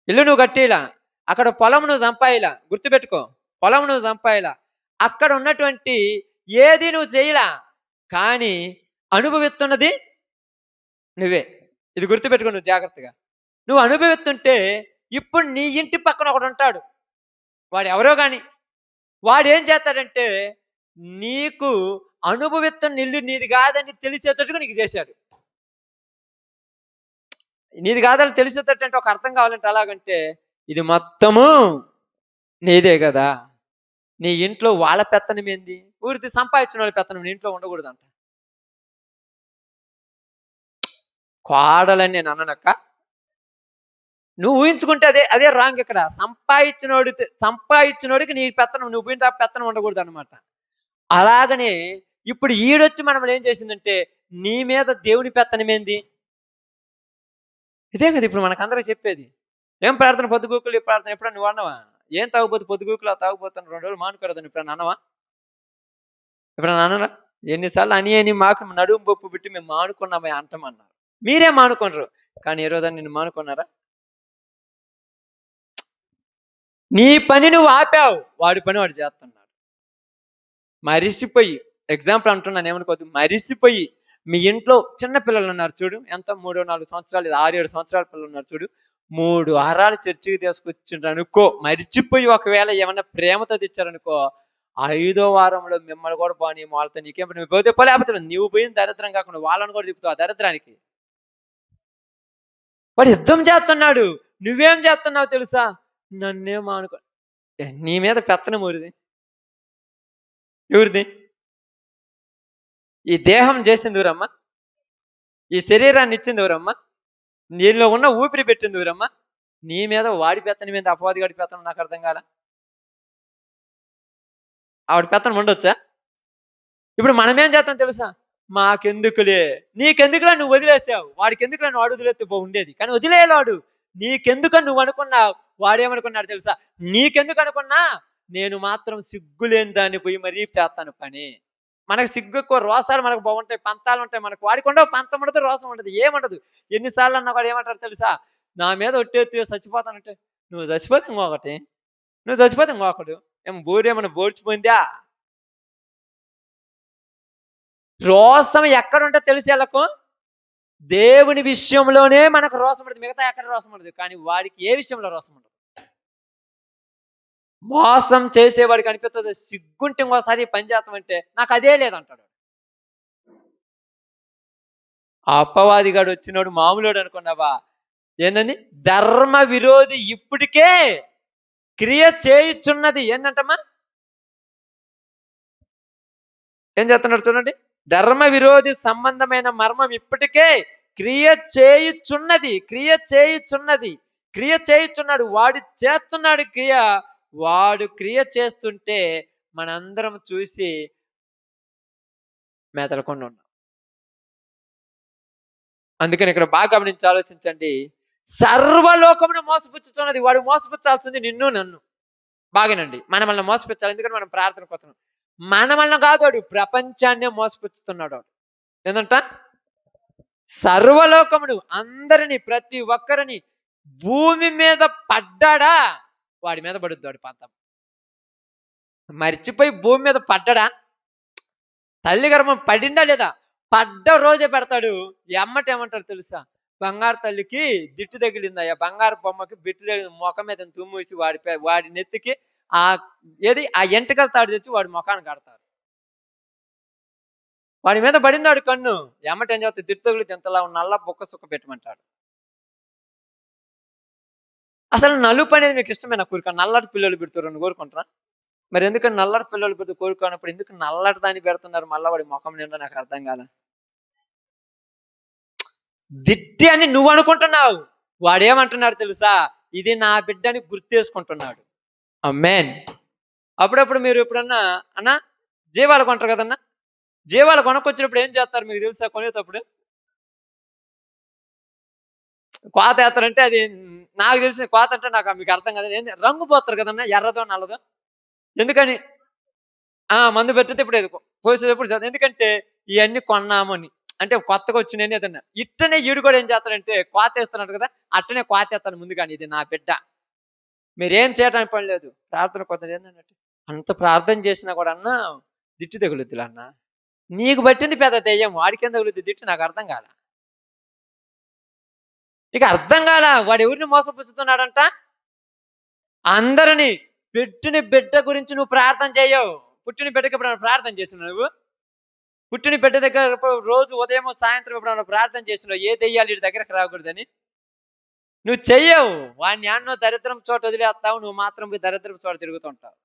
ఇల్లు నువ్వు కట్టేలా, అక్కడ పొలం నువ్వు సంపాయిలా, గుర్తుపెట్టుకో. పొలం నువ్వు సంపాయిలా, అక్కడ ఉన్నటువంటి ఏది నువ్వు చేయలా. కానీ అనుభవిస్తున్నది నువ్వే. ఇది గుర్తుపెట్టుకో నువ్వు జాగ్రత్తగా. నువ్వు అనుభవిస్తుంటే ఇప్పుడు నీ ఇంటి పక్కన ఒకడు ఉంటాడు. వాడు ఎవరో కానీ వాడు ఏం చేస్తాడంటే, నీకు అనుభవిస్తున్న ఇల్లు నీది కాదని తెలిసేటట్టుగా నీకు చేశాడు. నీది కాదని తెలిసేటట్టు అంటే ఒక అర్థం కావాలంటే అలాగంటే, ఇది మొత్తము నీదే కదా. నీ ఇంట్లో వాళ్ళ పెత్తనం ఏంది? ఊరికి సంపాదించిన వాళ్ళ పెత్తనం నీ ఇంట్లో ఉండకూడదంట. కోడలని నేను అన్ననక్క. నువ్వు ఊహించుకుంటే అదే రాంగ్. ఇక్కడ సంపాదించినోడికి నీ పెత్తనం, నువ్వు పోయిన పెత్తనం ఉండకూడదు అనమాట. అలాగనే ఇప్పుడు ఈడొచ్చి మనం ఏం చేసిందంటే, నీ మీద దేవుని పెత్తనం ఏంది? ఇదే కదా ఇప్పుడు మనకందరూ చెప్పేది. ఏం ప్రార్థన పొద్దుగూకులు ప్రార్థన ఎప్పుడన్నా నువ్వు అన్నవా? ఏం తాగుపోతు పొద్దుగూకులు తాగుపోతాను 2 రోజులు మానుకోరదని ఎప్పుడన్నా అన్నవా? ఎప్పుడన్నా అన్నరా? ఎన్నిసార్లు అని మాకు నడుము బొప్పు పెట్టి మేము మానుకున్నామే అంటామన్నారు. మీరే మానుకోనరు. కానీ ఈ రోజు నిన్ను మానుకున్నారా? నీ పని నువ్వు ఆపావు, వాడి పని వాడు చేస్తున్నాడు. మరిసిపోయి, ఎగ్జాంపుల్ అంటున్నాను ఏమనుకోవద్దు, మరిసిపోయి మీ ఇంట్లో చిన్న పిల్లలు ఉన్నారు చూడు, ఎంత 3-4 సంవత్సరాలు, 6-7 సంవత్సరాల పిల్లలు ఉన్నారు చూడు, 3 వారాలు చర్చికి తీసుకొచ్చిండ్రు అనుకో, మరిచిపోయి ఒకవేళ ఏమన్నా ప్రేమతో తెచ్చారనుకో, 5వ వారంలో మిమ్మల్ని కూడా బాగా వాళ్ళతో నీకేం నువ్వు పోతే లేకపోతే నువ్వు పోయిన దరిద్రం కాకుండా వాళ్ళని కూడా తిప్పుతావు ఆ దరిద్రానికి. వాడు యుద్ధం చేస్తున్నాడు. నువ్వేం చేస్తున్నావు తెలుసా? నన్నేం అనుకో. నీ మీద పెత్తనం ఎవరిది? ఈ దేహం చేసింది ఎవరమ్మా? ఈ శరీరాన్ని ఇచ్చింది ఎవరమ్మా? నీలో ఉన్న ఊపిరి పెట్టింది ఎవరమ్మా? నీ మీద వాడి పెత్తనం మీద అపవాది గడి పెత్తనం నాకు అర్థం కాల. ఆవిడ పెత్తనం ఉండొచ్చా? ఇప్పుడు మనమేం చేస్తాం తెలుసా? మాకెందుకులే, నీకెందుకులా నువ్వు వదిలేసావు, వాడికి ఎందుకులా నువ్వు వాడు వదిలేస్తే ఉండేది. కానీ వదిలేవాడు. నీకెందుకని నువ్వు అనుకున్నావు, వాడేమనుకున్నాడు తెలుసా? నీకెందుకు అనుకున్నా, నేను మాత్రం సిగ్గులేని దాన్ని పోయి మరీ చేస్తాను పని. మనకు సిగ్గు ఎక్కువ, రోసాలు మనకు బాగుంటాయి, పంతాలు ఉంటాయి మనకు. వాడికి ఉండవు, పంతం ఉండదు, రోసం ఉండదు, ఏముండదు. ఎన్నిసార్లు అన్నా వాడు ఏమంటాడు తెలుసా? నా మీద ఒట్టేత్తు చచ్చిపోతానంటే, నువ్వు చచ్చిపోతే ఇంకొకటి, నువ్వు చచ్చిపోతే ఇంకొకడు. బోరేమన్నా బోర్చిపోయిందా? రోసం ఎక్కడుంటే తెలిసి వాళ్ళకు దేవుని విషయంలోనే మనకు రోసం ఉండదు, మిగతా ఎక్కడ రోసం ఉండదు. కానీ వాడికి ఏ విషయంలో రోసం ఉండదు. మోసం చేసేవాడికి అనిపిస్తుంది, సిగ్గుంటే ఇంకోసారి పని చేస్తామంటే నాకు అదే లేదంటాడు. ఆ అప్పవాదిగాడు వచ్చినోడు మామూలుడు అనుకున్నావా? ఏంటండి? ధర్మ విరోధి ఇప్పటికే క్రియ చేయుచున్నది. ఏంటంటమ్మా? ఏం చేస్తున్నాడు చూడండి. ధర్మ విరోధి సంబంధమైన మర్మం ఇప్పటికే క్రియ చేయుచున్నది. క్రియ చేయుచున్నాడు. వాడు చేస్తున్నాడు క్రియ. వాడు క్రియ చేస్తుంటే మనందరం చూసి మెదలకుండా ఉన్నాం. అందుకని ఇక్కడ బాగా గమనించి ఆలోచించండి. సర్వలోకమును మోసపుచ్చుతున్నది. వాడు మోసపుచ్చాల్సింది నిన్ను నన్ను. బాగానండి, మనల్ని మోసపుచ్చాలి. ఎందుకంటే మనం ప్రార్థన పోతున్నాం. మనల్ని కాదు, వాడు ప్రపంచాన్నే మోసపుచ్చుతున్నాడు. వాడు ఏంటంట, సర్వలోకమును, అందరిని, ప్రతి ఒక్కరిని భూమి మీద పడ్డాడా వాడి మీద పడుద్ది వాడి పంతం. మర్చిపోయి భూమి మీద పడ్డా, తల్లి గర్భం పడిందా లేదా, పడ్డ రోజే పెడతాడు. ఏమంటాడు తెలుసా, బంగారు తల్లికి దిట్టు తగిలిందయ్యా, బంగారు బొమ్మకి బిట్టు తగిలింది, ముఖం మీద తుమ్మూసి వాడి నెత్తికి ఆ ఎంటకల తాడు తెచ్చి వాడి ముఖాన్ని కడతారు. వాడి మీద పడింది వాడి కన్ను. ఏం చేస్తాడు, దిట్టు తగిలితే ఎంతలా నల్ల బొక్క సుక్క పెట్టమంటాడు. అసలు నలుపు అనేది మీకు ఇష్టమైన కోరిక? నల్లటి పిల్లలు పెడుతున్నారు కోరుకుంటారా? మరి ఎందుకని నల్లటి పిల్లలు పెడుతూ కోరుకున్నప్పుడు ఎందుకు నల్లటి దాన్ని పెడుతున్నారు మళ్ళా వాడి ముఖం నిండా? నాకు అర్థం కాల. దిట్టి అని నువ్వు అనుకుంటున్నావు, వాడేమంటున్నాడు తెలుసా, ఇది నా బిడ్డని గుర్తేసుకుంటున్నాడు. ఆమేన్. అప్పుడప్పుడు మీరు ఎప్పుడన్నా అన్నా జీవాలు కొంటారు కదన్నా, జీవాలు కొనుక్కొచ్చినప్పుడు ఏం చేస్తారు మీకు తెలుసా? కొనేటప్పుడు కోత వేస్తారంటే, అది నాకు తెలిసిన కోత అంటే నాకు మీకు అర్థం కదా, రంగు పోతారు కదన్నా, ఎర్రదో నల్లదో. ఎందుకని? మందు పెట్టితే ఇప్పుడు పోసేటప్పుడు, ఎందుకంటే ఇవన్నీ కొన్నామని, అంటే కొత్తగా వచ్చినాయని ఏదన్నా. ఇట్టనే ఈడు కూడా ఏం చేస్తాడంటే కోత వేస్తున్నాడు కదా, అట్టనే కోత వేస్తాను ముందు. కానీ ఇది నా బిడ్డ, మీరేం చేయడానికి పని లేదు, ప్రార్థన కొత్త ఏంటన్నట్టు. అంత ప్రార్థన చేసినా కూడా అన్న దిట్టు తగులుద్దులు అన్న, నీకు పట్టింది పెద్ద దెయ్యం, వాడికి ఏం తగులుద్ది దిట్టు? నాకు అర్థం కాల. నీకు అర్థం కాల. వాడు ఎవరిని మోసపుచ్చుతున్నాడంట? అందరిని. పుట్టిన బిడ్డ గురించి నువ్వు ప్రార్థన చేయవు. పుట్టిన బిడ్డకి ఎప్పుడైనా ప్రార్థన చేసినావు నువ్వు? పుట్టిన బిడ్డ దగ్గర రోజు ఉదయం సాయంత్రం ఎప్పుడైనా ప్రార్థన చేసినావు, ఏ దెయ్యాలు వీడి దగ్గరకు రాకూడదని? నువ్వు చెయ్యవు. వాడిని ఆడనో దరిద్రం చోట వదిలేస్తావు, నువ్వు మాత్రం పోయి దరిద్రం చోట తిరుగుతుంటావు.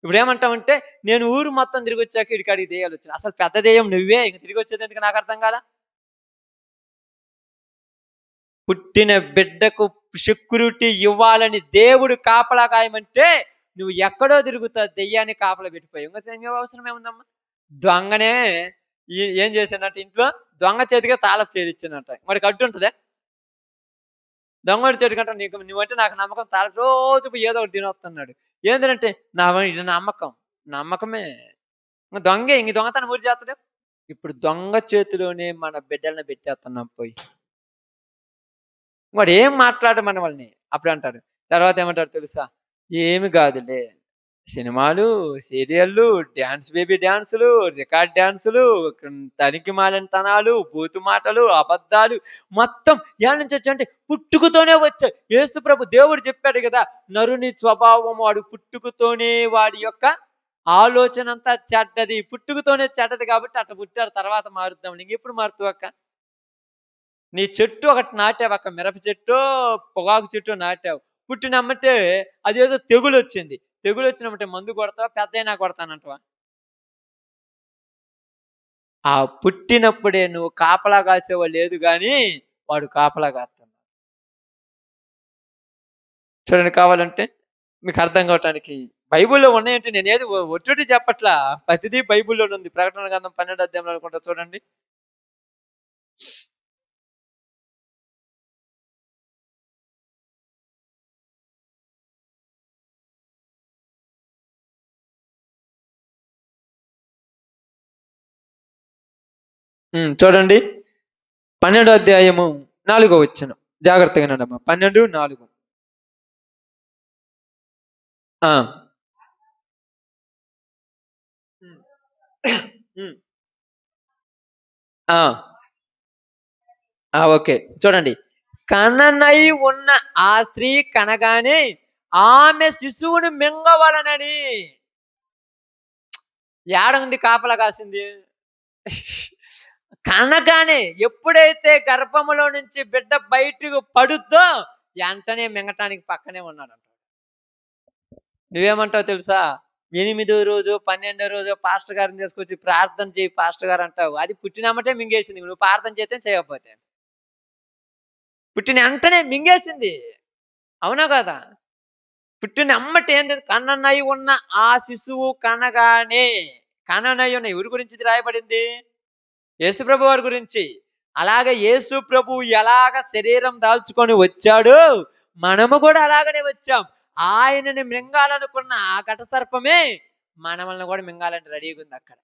ఇప్పుడు ఏమంటావంటే, నేను ఊరు మొత్తం తిరిగి వచ్చాక ఇడికాడికి దెయ్యాలు వచ్చినాయి. అసలు పెద్ద దెయ్యం నువ్వే, ఇంక తిరిగి వచ్చేది ఎందుకు? నాకు అర్థం కాల. పుట్టిన బిడ్డకు సెక్యూరిటీ ఇవ్వాలని దేవుడు కాపలా కాయమంటే నువ్వు ఎక్కడో తిరుగుతా దెయ్యాన్ని కాపలా పెట్టిపోయావు. ఇంకా అవసరం ఏముందమ్మా? దొంగనే ఏం చేశానంటే, ఇంట్లో దొంగ చేతిగా తాళపు చేయించానంట. మరి అడ్డు ఉంటుందా? దొంగడి చెట్టు కంటే నువ్వంటే నాకు నమ్మకం, తాళ రోజు ఏదో ఒకటి తినొస్తున్నాడు. ఏంటంటే ఇది నమ్మకమే. దొంగే, ఇంక దొంగతనం ఊరి చేస్తాడు. ఇప్పుడు దొంగ చేతిలోనే మన బిడ్డలను పెట్టేస్తున్నాం పోయి. వాడు ఏం మాట్లాడు మన వాళ్ళని. అప్పుడు అంటారు, తర్వాత ఏమంటారు తెలుసా, ఏమి కాదులే, సినిమాలు, సీరియళ్ళు, డ్యాన్స్, బేబీ డ్యాన్సులు, రికార్డ్ డ్యాన్సులు, తనికి మాలిన తనాలు, బూతు మాటలు, అబద్ధాలు మొత్తం ఏళ్ళ నుంచి వచ్చా అంటే పుట్టుకతోనే వచ్చాయి. యేసు ప్రభు దేవుడు చెప్పాడు కదా, నరుని స్వభావం వాడు పుట్టుకతోనే, వాడి యొక్క ఆలోచన అంతా చెడ్డది, పుట్టుకతోనే చెడ్డది కాబట్టి అట్లా పుట్టారు. తర్వాత మారుద్దాం. నీకు ఎప్పుడు మారుతావు అక్క? నీ చెట్టు ఒకటి నాటావు అక్క, మిరప చెట్టు, పొగాకు చెట్టు నాటావు. పుట్టినమ్మంటే అదేదో తెగులు వచ్చింది. తెగులు వచ్చినప్పుడు మందు కొడతావా, పెద్ద అయినా కొడతానంటవా? ఆ పుట్టినప్పుడే నువ్వు కాపలా కాసేవా లేదు, కానీ వాడు కాపలా కాస్తున్నాడు. చూడండి, కావాలంటే మీకు అర్థం కావటానికి బైబిల్లో ఉన్నాయంటే నేను ఏది ఒట్టి చెప్పట్లా, ప్రతిదీ బైబిల్లో ఉంది. ప్రకటన గ్రంథం 12వ అధ్యాయంలో అనుకుంటా, చూడండి. చూడండి, 12వ అధ్యాయము 4వ వచనం. జాగ్రత్తగా నండమ్మా. 12:4. ఓకే, చూడండి. కననై ఉన్న ఆ స్త్రీ కనగానే ఆమె శిశువుని మింగవలనని. ఏడుంది కాపలా కాసింది? కనగానే, ఎప్పుడైతే గర్భములో నుంచి బిడ్డ బయటకు పడుద్దో వెంటనే మింగటానికి పక్కనే ఉన్నాడు. నువ్వేమంటావు తెలుసా? 8వ రోజు 12వ రోజు పాస్టర్ గారిని తీసుకొచ్చి ప్రార్థన చేయి పాస్టర్ గారు అంటావు. అది పుట్టినమ్మటే మింగేసింది. నువ్వు ప్రార్థన చేస్తే చేయకపోతే. పుట్టిన వెంటనే మింగేసింది. అవునా కదా? పుట్టిన అమ్మట ఏంది? కన్ననై ఉన్న ఆ శిశువు కనగానే, కననై ఉన్న ఎవరి గురించి ఇది రాయబడింది? యేసుప్రభు వారి గురించి. అలాగే యేసు ప్రభు ఎలాగ శరీరం దాల్చుకొని వచ్చాడో మనము కూడా అలాగనే వచ్చాం. ఆయనని మింగాలనుకున్న ఆ ఘట సర్పమే మనల్ని కూడా మింగాలని రెడీగా ఉంది అక్కడ.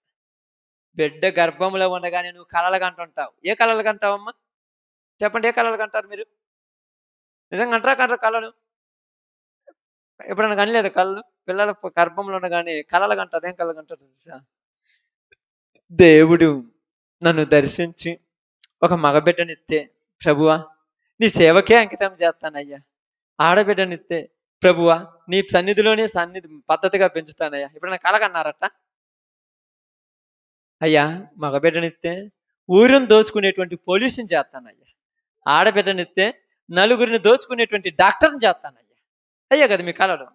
బిడ్డ గర్భంలో ఉండగానే నువ్వు కలలు కంటుంటావు. ఏ కలలు కంటావమ్మా? చెప్పండి, ఏ కలలు కంటారు మీరు? నిజంగా కంటారా కళలు? ఎప్పుడైనా కనలేదు కళ్ళు? పిల్లల గర్భంలో ఉండగానే కలలు కంటారు. ఏం కలలు కంటారు తెలుసా? దేవుడు నన్ను దర్శించి ఒక మగబిడ్డనిస్తే, ప్రభువా నీ సేవకే అంకితం చేస్తానయ్యా. ఆడబిడ్డనిస్తే, ప్రభువా నీ సన్నిధిలోనే పద్ధతిగా పెంచుతానయ్యా. ఎప్పుడైనా కలగన్నారట? అయ్యా మగబిడ్డనిస్తే ఊరిని దోచుకునేటువంటి పోలీసుని చేస్తానయ్యా. ఆడబిడ్డనిస్తే నలుగురిని దోచుకునేటువంటి డాక్టర్ని చేస్తానయ్యా. అయ్యా కదా మీ కళలు?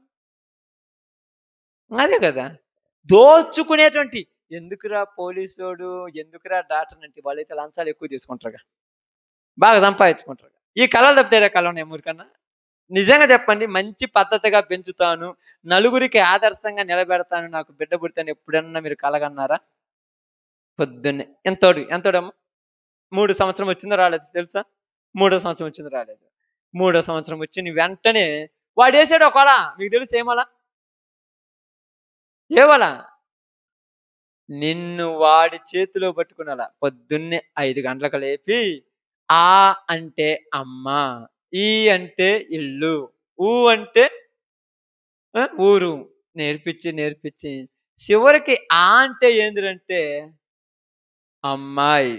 అదే కదా, దోచుకునేటువంటి. ఎందుకురా పోలీసోడు, ఎందుకురా డాక్టర్ అంటే వాళ్ళైతే లంచాలు ఎక్కువ తీసుకుంటారుగా, బాగా సంపాదించుకుంటారు. ఈ కళలు తప్పితే కళ ఉన్నాయి ఊరికన్నా? నిజంగా చెప్పండి, మంచి పద్ధతిగా పెంచుతాను, నలుగురికి ఆదర్శంగా నిలబెడతాను, నాకు బిడ్డ పుడితాను ఎప్పుడన్నా మీరు కలగన్నారా? పొద్దున్నే ఎంతోడమ్మా 3 సంవత్సరం వచ్చిందో రాలేదు తెలుసా? 3వ సంవత్సరం వచ్చిందో రాలేదు. 3వ సంవత్సరం వచ్చిన వెంటనే వాడు వేసాడు ఒక వల. మీకు తెలుసు ఏమలా? ఏ వల? నిన్ను వాడి చేతిలో పట్టుకునేలా పొద్దున్నే 5 గంటలకు లేపి ఆ అంటే అమ్మ, ఈ అంటే ఇల్లు, ఊ అంటే ఊరు నేర్పించి చివరికి ఆ అంటే ఏందిరంటే అమ్మాయి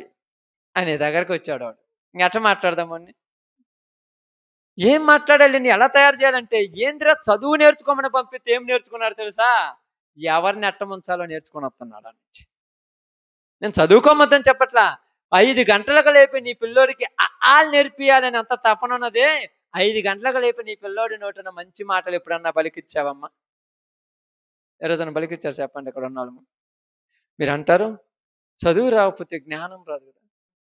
అనే దగ్గరకు వచ్చాడు వాడు. ఎట్లా మాట్లాడదామని? ఏం మాట్లాడాలి? ఎలా తయారు చేయాలంటే ఏందిరా చదువు నేర్చుకోమని పంపిస్తే ఏం నేర్చుకున్నాడు తెలుసా? ఎవరిని ఎట్టముంచాలో నేర్చుకొని వస్తున్నాడు అని. నేను చదువుకోమద్దని చెప్పట్లా. 5 గంటలకు లేపి నీ పిల్లోడికి ఆలు నేర్పియాలని అంత తపనున్నదే. 5 గంటలకు లేపి నీ పిల్లోడి నోటిన మంచి మాటలు ఎప్పుడన్నా పలికిచ్చావమ్మా? ఏ రోజున పలికిచ్చారు చెప్పండి ఇక్కడ ఉన్న వాళ్ళు? మీరు అంటారు చదువు రాకపోతే జ్ఞానం రాదు కదా.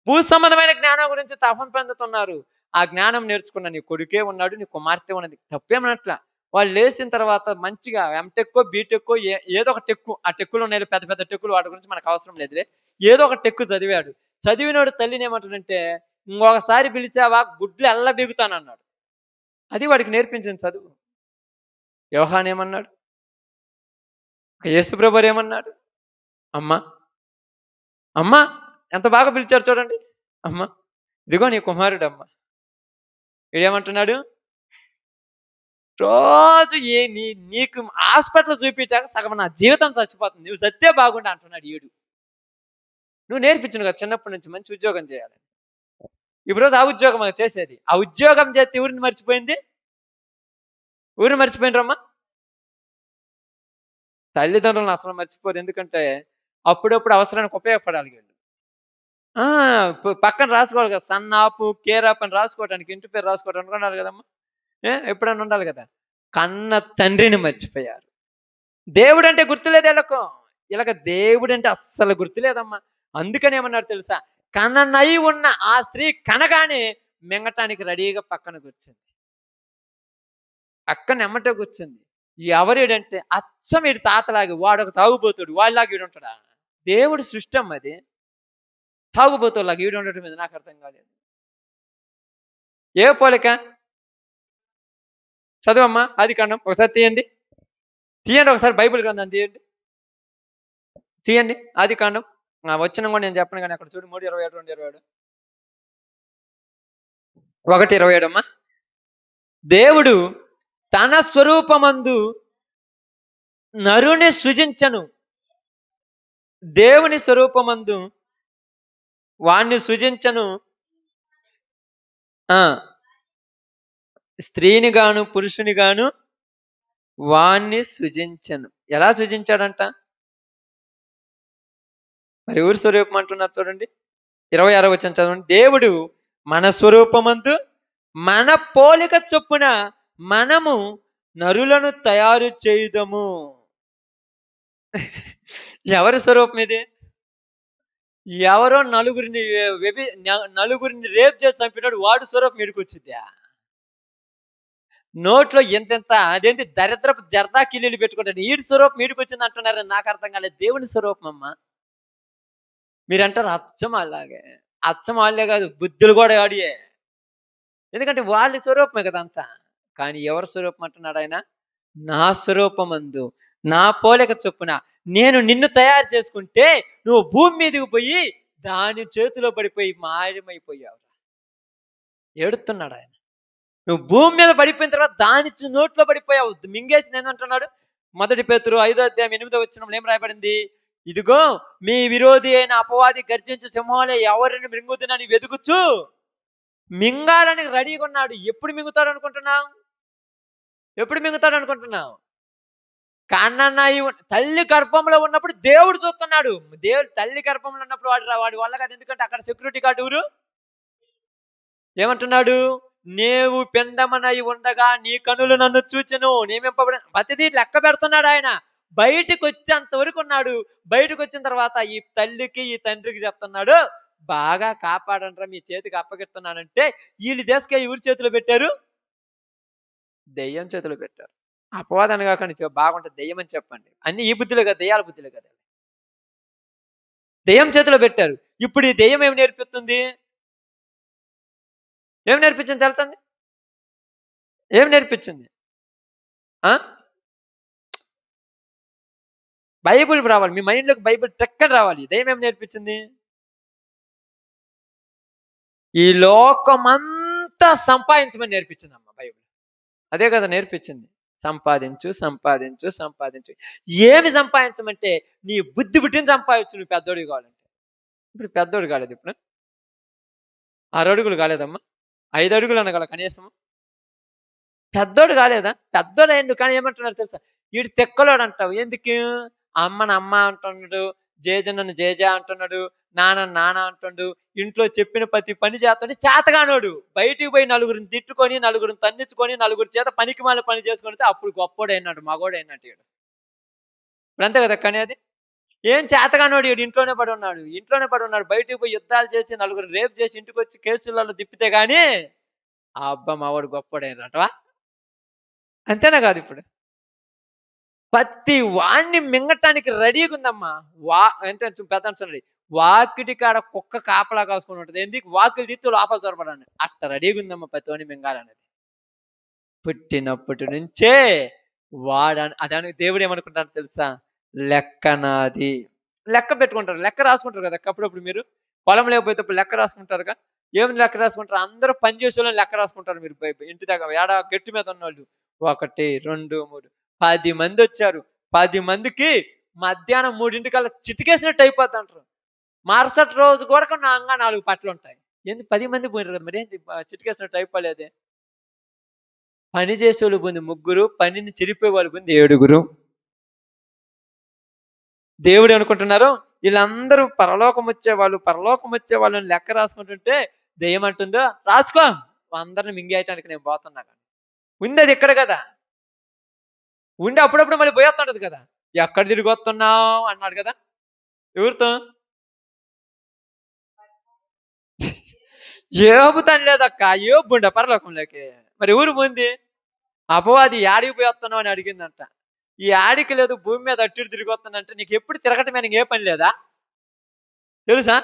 భూ సంబంధమైన జ్ఞానం గురించి తపన పొందుతున్నారు. ఆ జ్ఞానం నేర్చుకున్న నీ కొడుకే ఉన్నాడు, నీ కుమార్తె ఉన్నది, తప్పేమనట్లా. వాళ్ళు లేచిన తర్వాత మంచిగా ఎంటెక్కో బీటెక్కో ఏదో ఒక టెక్కు, ఆ టెక్కులు ఉన్నాయి పెద్ద పెద్ద టెక్కులు, వాటి గురించి మనకు అవసరం లేదులే. ఏదో ఒక టెక్కు చదివాడు. చదివినోడు తల్లిని ఏమంటాడంటే ఇంకొకసారి పిలిచావా గుడ్లు ఎల్ల బిగుతానన్నాడు. అది వాడికి నేర్పించిన చదువు. యోహాన్ ఏమన్నాడు? యేసుప్రభువు ఏమన్నాడు? అమ్మా అమ్మా ఎంత బాగా పిలిచారు చూడండి. అమ్మా ఇదిగో నీ కుమారుడు అమ్మ. వీడేమంటున్నాడు? రోజు నీకు హాస్పిటల్ చూపించాక సగం నా జీవితం చచ్చిపోతుంది, నువ్వు సత్తే బాగుండా అంటున్నాడు ఈడు. నువ్వు నేర్పించను కదా చిన్నప్పటి నుంచి మంచి ఉద్యోగం చేయాలి. ఇప్పుడు రోజు ఆ ఉద్యోగం చేసేది. ఆ ఉద్యోగం చేస్తే ఊరిని మర్చిపోయింది. ఊరిని మర్చిపోయినరమ్మా? తల్లిదండ్రులను అసలు మర్చిపోరు. ఎందుకంటే అప్పుడప్పుడు అవసరానికి ఉపయోగపడాలి వీళ్ళు. పక్కన రాసుకోవాలి కదా, సన్ ఆఫ్ కేర్ ఆఫ్ అని రాసుకోవటానికి, ఇంటి పేరు రాసుకోవటానికి ఉండాలి కదమ్మా. ఎప్పుడన్నా ఉండాలి కదా. కన్న తండ్రిని మర్చిపోయారు. దేవుడు అంటే గుర్తులేదు వీళ్ళకు. ఇలాగ దేవుడు అంటే అస్సలు గుర్తులేదమ్మా. అందుకని ఏమన్నారు తెలుసా? కననై ఉన్న ఆ స్త్రీ కనగానే మింగటానికి రెడీగా పక్కన కూర్చుంది. పక్కన ఎమ్మటే కూర్చుంది. ఎవరేడంటే అచ్చం వీడి తాతలాగా, వాడు ఒక తాగుబోతాడు, వాళ్ళలాగా వీడు ఉంటాడా? దేవుడు సృష్టి అమ్మ అది. తాగుబోతులాగా వీడు ఉండటం మీద నాకు అర్థం కాలేదు. ఏ పోలిక? చదువమ్మా ఆదికాండం ఒకసారి తీయండి ఒకసారి బైబిల్ గ్రంథం తీయండి ఆదికాండం. వచ్చిన కూడా నేను చెప్పను కానీ అక్కడ చూడు 3:27, 2:27, 1:27 అమ్మా. దేవుడు తన స్వరూపమందు నరుని సృజించను. దేవుని స్వరూపమందు వాణ్ణి సృజించను, స్త్రీని గాను పురుషుని గాను వాణ్ణి సృజించను. ఎలా సృజించాడంట? మరి ఎవరి స్వరూపం అంటున్నారు చూడండి. 26వ వచనం చదవండి. దేవుడు మన స్వరూపమందు మన పోలిక చొప్పున మనము నరులను తయారు చేయుదము. ఎవరి స్వరూపం ఇది? ఎవరో నలుగురిని రేప్ చేసి చంపినాడు వాడు స్వరూపం ఈడికొచ్చిద్దా? నోట్లో ఇంతింత అదేంటి దరిద్రపు జర్దా కిల్లీలు పెట్టుకుంటాడు. ఈడి స్వరూపం ఈడికొచ్చింది అంటున్నారని నాకు అర్థం కాలేదు. దేవుని స్వరూపం అమ్మ. మీరంటారు అచ్చం అలాగే. అచ్చం ఆళ్ళే కాదు, బుద్ధులు కూడా ఆడియే. ఎందుకంటే వాళ్ళ స్వరూపమే కదా అంతా. కానీ ఎవరి స్వరూపం అంటున్నాడు ఆయన? నా స్వరూపమందు నా పోలిక చొప్పున నేను నిన్ను తయారు చేసుకుంటే నువ్వు భూమి మీదకి పోయి దాని చేతిలో పడిపోయి మాయమైపోయావు. ఏడుతున్నాడు ఆయన. నువ్వు భూమి మీద పడిపోయిన తర్వాత దాని నోట్లో పడిపోయావు. మింగేసి నేను అంటున్నాడు. 1 పేతురు 5:8 ఏం రాయబడింది? ఇదిగో మీ విరోధి అయిన అపవాది గర్జించు సింహాలే ఎవరిని మృంగుతున్నని వెతుకుచు మింగాలని రెడీగా ఉన్నాడు. ఎప్పుడు మింగుతాడు అనుకుంటున్నావు? ఎప్పుడు మింగుతాడు అనుకుంటున్నావు? కన్నన్నాయి తల్లి గర్భంలో ఉన్నప్పుడు దేవుడు చూస్తున్నాడు. దేవుడు తల్లి గర్భంలో ఉన్నప్పుడు వాడి వల్ల కాదు. ఎందుకంటే అక్కడ సెక్యూరిటీ గార్డు ఊరు ఏమంటున్నాడు? నీవు పిండమనై ఉండగా నీ కనులు నన్ను చూచెను, నియమింపబడి ప్రతిదీ లెక్క పెడుతున్నాడు ఆయన. బయటకు వచ్చేంత వరకు ఉన్నాడు. బయటకు వచ్చిన తర్వాత ఈ తల్లికి ఈ తండ్రికి చెప్తున్నాడు, బాగా కాపాడండ్రా, మీ చేతికి అప్పగిస్తున్నానంటే వీళ్ళు దేశకే ఎవరి చేతిలో పెట్టారు? దెయ్యం చేతిలో పెట్టారు. అపవాదన కాకుండా బాగుంటుంది దెయ్యం అని చెప్పండి. అన్ని ఈ బుద్ధిలో కదా, దెయ్యాల బుద్ధిలో కదా. దెయ్యం చేతిలో పెట్టారు. ఇప్పుడు ఈ దెయ్యం ఏమి నేర్పిస్తుంది? ఏం నేర్పించింది తెలుసండి? ఏం నేర్పించింది? బైబుల్ రావాలి మీ మైండ్లోకి. బైబుల్ టక్కని రావాలి. దెయ్యం ఏం నేర్పించింది? ఈ లోకమంతా సంపాదించమని నేర్పించింది అమ్మ బైబుల్. అదే కదా నేర్పించింది. సంపాదించు సంపాదించు సంపాదించు. ఏమి సంపాదించమంటే నీ బుద్ధి పుట్టిన సంపాదించు. నువ్వు పెద్దోడివి కావాలంటే. ఇప్పుడు పెద్దోడు కాలేదు. ఇప్పుడు 6 అడుగులు కాలేదమ్మా, 5 అడుగులు అనగల కనీసం. పెద్దోడు కాలేదా? పెద్దోడు అయ్యిండు. కానీ ఏమంటున్నారు తెలుసా? వీడు తెక్కలోడు అంటావు. ఎందుకు? అమ్మని అమ్మ అంటున్నాడు, జేజన్నను జేజా అంటున్నాడు, నాన్న అంటున్నాడు. ఇంట్లో చెప్పిన ప్రతి పని చేస్తాడు. చేతగానోడు. బయటికి పోయి నలుగురిని తిట్టుకొని, నలుగురిని తన్నించుకొని, నలుగురి చేత పనికి మాల పని చేసుకొని అప్పుడు గొప్పోడైనాడు, మగోడైనట్టు. ఇప్పుడు అంతే కదా. కానీ అది ఏం చేతగానోడు. ఇంట్లోనే పడి ఉన్నాడు. బయటికి పోయి యుద్ధాలు చేసి నలుగురు రేపు చేసి ఇంటికి వచ్చి కేసులలో తిప్పితే గానీ ఆ అబ్బా మావాడు గొప్పోడైనటవా? అంతేనా కాదు? ఇప్పుడు ప్రతి వాణ్ణి మింగటానికి రెడీగా ఉందమ్మా. అంటే పెద్ద వాకిటి కాడ కుక్క కాపలా కాసుకొని ఉంటుంది. ఎందుకు? వాకిలి తీస్తూ లోపల చొరబడాన్ని అట్ట రెడీగా ఉందమ్మా ప్రతి వాడిని మింగాలనేది. పుట్టినప్పటి నుంచే అదానికి దేవుడు ఏమనుకుంటారు తెలుసా? లెక్కనాది. లెక్క పెట్టుకుంటారు, లెక్క రాసుకుంటారు కదా. అప్పుడప్పుడు మీరు పొలం లేకపోతే లెక్క రాసుకుంటారుగా. ఏమి లెక్క రాసుకుంటారు? అందరూ పని చేసే వాళ్ళని లెక్క రాసుకుంటారు. మీరు ఇంటి దగ్గర ఏడ గట్టి మీద ఉన్నవాళ్ళు 1 2 3 10 మంది వచ్చారు. 10 మందికి మధ్యాహ్నం 3 చిటికేసినట్టు అయిపోద్ది అంటారు. మరుసటి రోజు కూడా నా 4 పట్లు ఉంటాయి. ఎందుకు? 10 మంది పోయినారు కదా. మరి ఏంటి చిటికేసినట్టు అయిపోలేదే? పని చేసేవాళ్ళు పోయింది 3, పనిని చెరిపోయే వాళ్ళు పోయింది 7. దేవుడు అనుకుంటున్నారు వీళ్ళందరూ పరలోకం వచ్చే వాళ్ళని లెక్క రాసుకుంటుంటే దెయ్యం అంటుందో, రాసుకో, అందరిని మింగేయటానికి నేను పోతున్నా. కానీ ఉంది అది ఇక్కడ కదా. ఉండి అప్పుడప్పుడు మళ్ళీ పోయేస్తుంటది కదా. ఎక్కడ తిరిగి వస్తున్నావు అన్నాడు కదా. ఎవరితో? ఏబుతాను లేదక్క, ఏబుండ పరలోకంలోకి. మరి ఎవరు పోయింది? అపవాది యాడికి పోయి వస్తున్నావు అని అడిగిందంట. ఈ ఆడికి లేదు, భూమి మీద అట్టు తిరిగి వస్తానంటే నీకు ఎప్పుడు తిరగటమే, నీకు ఏ పని లేదా తెలుసా?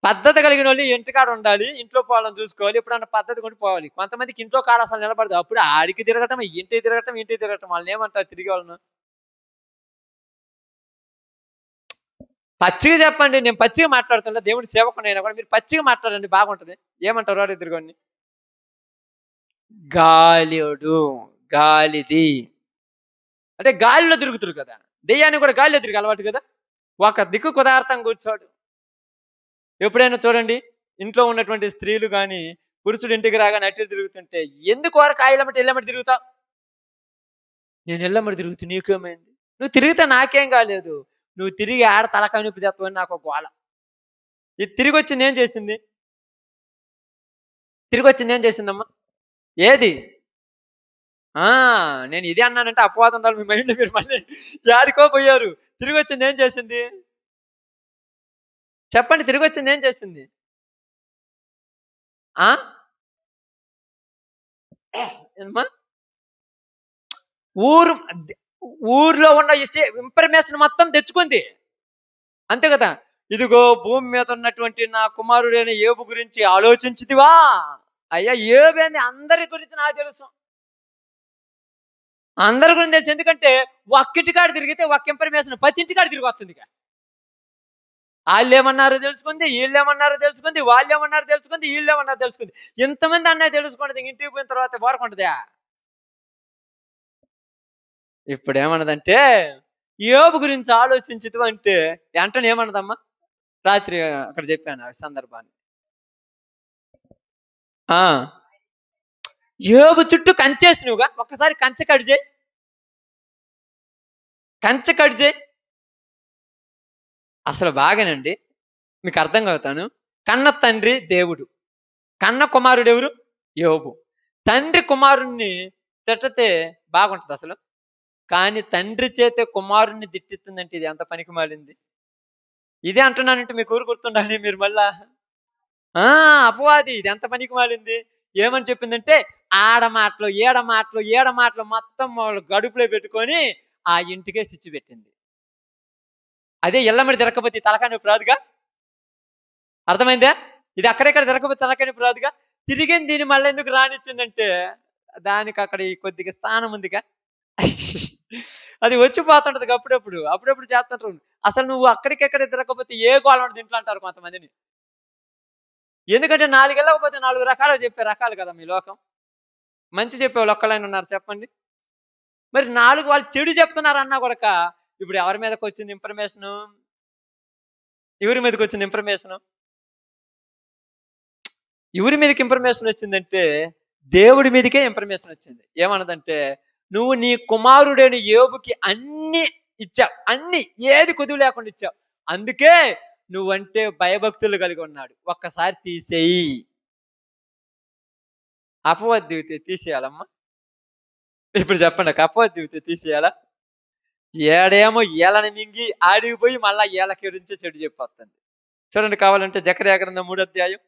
పద్ధతి కలిగిన వాళ్ళు ఇంటికాడ ఉండాలి, ఇంట్లో పోవాలని చూసుకోవాలి. ఎప్పుడన్నా పద్ధతి కొని పోవాలి. కొంతమందికి ఇంట్లో కాడ అసలు నిలబడదు. అప్పుడు ఆడికి తిరగటం, ఇంటికి తిరగటం వాళ్ళని ఏమంటారు? తిరిగి వాళ్ళను పచ్చిగా చెప్పండి. నేను పచ్చిగా మాట్లాడుతున్నా, దేవుడి సేవకునైనా కూడా మీరు పచ్చిగా మాట్లాడండి, బాగుంటది. ఏమంటారు వాడు ఎదురుగోని? గాలిది అంటే గాలిలో తిరుగుతురు కదా. దెయ్యాన్ని కూడా గాలిలో తిరిగి అలవాటు కదా. ఒక దిక్కు కుదార్థం కూర్చోడు. ఎప్పుడైనా చూడండి, ఇంట్లో ఉన్నటువంటి స్త్రీలు కానీ పురుషుడు ఇంటికి రాగానే అట్టి తిరుగుతుంటే ఎందుకు వారు కాయలమ్మటి ఎల్లమ్మటి తిరుగుతావు? నేను ఎల్లమ్మటి తిరుగుతూ నీకేమైంది? నువ్వు తిరిగితే నాకేం కాలేదు, నువ్వు తిరిగి ఆడ తలకాయ నొప్పి తెస్తావని నాకు ఒక గోళ. ఇది తిరిగి వచ్చింది ఏం చేసిందమ్మా? ఏది? ఆ నేను ఇదే అన్నానంటే అపవాదం ఉండాలి మీ మైండ్లో. మీరు మళ్ళీ యాడికో పోయారు. తిరిగి వచ్చింది ఏం చేసింది? చెప్పండి, తిరిగి వచ్చింది ఏం చేసింది? ఆ ఏమ్మా? ఊరు ఊర్లో ఉన్న ఇన్ఫర్మేషన్ మొత్తం తెచ్చుకుంది. అంతే కదా! ఇదిగో భూమి మీద ఉన్నటువంటి నా కుమారుడైన యోబు గురించి ఆలోచించితివా? అయ్యా, యోబేంది, అందరి గురించి నాకు తెలుసు. అందరి గురించి తెలుసు. ఎందుకంటే ఒక్కింటికాడ తిరిగితే ఒక్క ఇన్ఫర్మేషన్ 10 ఇంటికాడ తిరిగి వస్తుంది. ఆళ్ళేమన్నారో తెలుసుకుంది, ఈళ్ళేమన్నారో తెలుసుకుంది, వాళ్ళేమన్నారో తెలుసుకుంది, ఈళ్ళేమన్నారో తెలుసుకుంది. ఇంతమంది అన్నయ్య తెలుసుకున్నది ఇంటికి పోయిన తర్వాత ఊరకుంటదా? ఇప్పుడేమన్నదంటే, యోబు గురించి ఆలోచించితివా అంటే వెంటనే ఏమన్నదమ్మా? రాత్రి అక్కడ చెప్పాను ఆ సందర్భాన్ని. ఆ! యోబు చుట్టూ కంచేసినవుగా, ఒక్కసారి కంచె కట్ చేయి. కంచె కట్ చేయి. అసలు బాగానండి. మీకు అర్థం అవుతాను. కన్న తండ్రి దేవుడు. కన్న కుమారుడెవరు? యోబు. తండ్రి కుమారుణ్ణి తిట్టితే బాగుంటదసలు. కానీ తండ్రి చేతే కుమారుణ్ణి తిట్టిస్తుందంటే ఇది ఎంత పనికిమాలింది. ఇదే అంటున్నానంటే మీకు ఊరు గుర్తుండాలి మీరు మళ్ళా. ఆ! అపవాది ఇది ఎంత పనికిమాలింది. ఏమని చెప్పిందంటే, ఆడ మాటలు, ఈడ మాటలు, ఈడ మాటలు మొత్తం వాళ్ళు గడుపులో పెట్టుకొని ఆ ఇంటికే చిచ్చు పెట్టింది. అదే ఎల్లమ్మడి తిరక్కపోతే ఈ తలకాయ నొప్పి రాదుగా? అర్థమైందా? ఇది అక్కడిక్కడ తిరగకపోతే తలకాయ నొప్పి రాదుగా? తిరిగింది దీన్ని మళ్ళా ఎందుకు రానిచ్చిందంటే, దానికి అక్కడ ఈ కొద్దిగా స్థానం ఉందిగా. అది వచ్చిపోతుంటది అప్పుడప్పుడు. అప్పుడప్పుడు చేస్తుంటారు. అసలు నువ్వు అక్కడికెక్కడ తిరగకపోతే ఏ గోల ఉండదు ఇంట్లో అంటారు కొంతమందిని. ఎందుకంటే 4 ఎళ్ళకపోతే 4 రకాలుగా చెప్పే రకాలు కదా మీ లోకం. మంచి చెప్పేవాళ్ళు ఒక్కళ్ళైనా ఉన్నారు చెప్పండి? మరి 4 వాళ్ళు చెడు చెప్తున్నారన్నా గూడక, ఇప్పుడు ఎవరి మీదకొచ్చింది ఇన్ఫర్మేషను? ఎవరి మీదకొచ్చింది ఇన్ఫర్మేషను? ఎవరి మీదకి ఇన్ఫర్మేషన్ వచ్చిందంటే, దేవుడి మీదకే ఇన్ఫర్మేషన్ వచ్చింది. ఏమన్నదంటే, "నువ్వు నీ కుమారుడైన యోబుకి అన్నీ ఇచ్చావు. అన్నీ, ఏది కొదువ లేకుండా ఇచ్చావు. అందుకే నువ్వంటే భయభక్తులు కలిగి ఉన్నాడు. ఒక్కసారి తీసేయి." అపవాది దివితే తీసేయాలమ్మా? ఇప్పుడు చెప్పండి, నాకు అపవాది దివితే తీసేయాలా? ఏడేమో ఏలని మింగి ఆడికి పోయి మళ్ళా ఏళ్ళ గురించే చెడు చెప్పొస్తుంది. చూడండి కావాలంటే జకర్యా గ్రంథం 3 అధ్యాయం.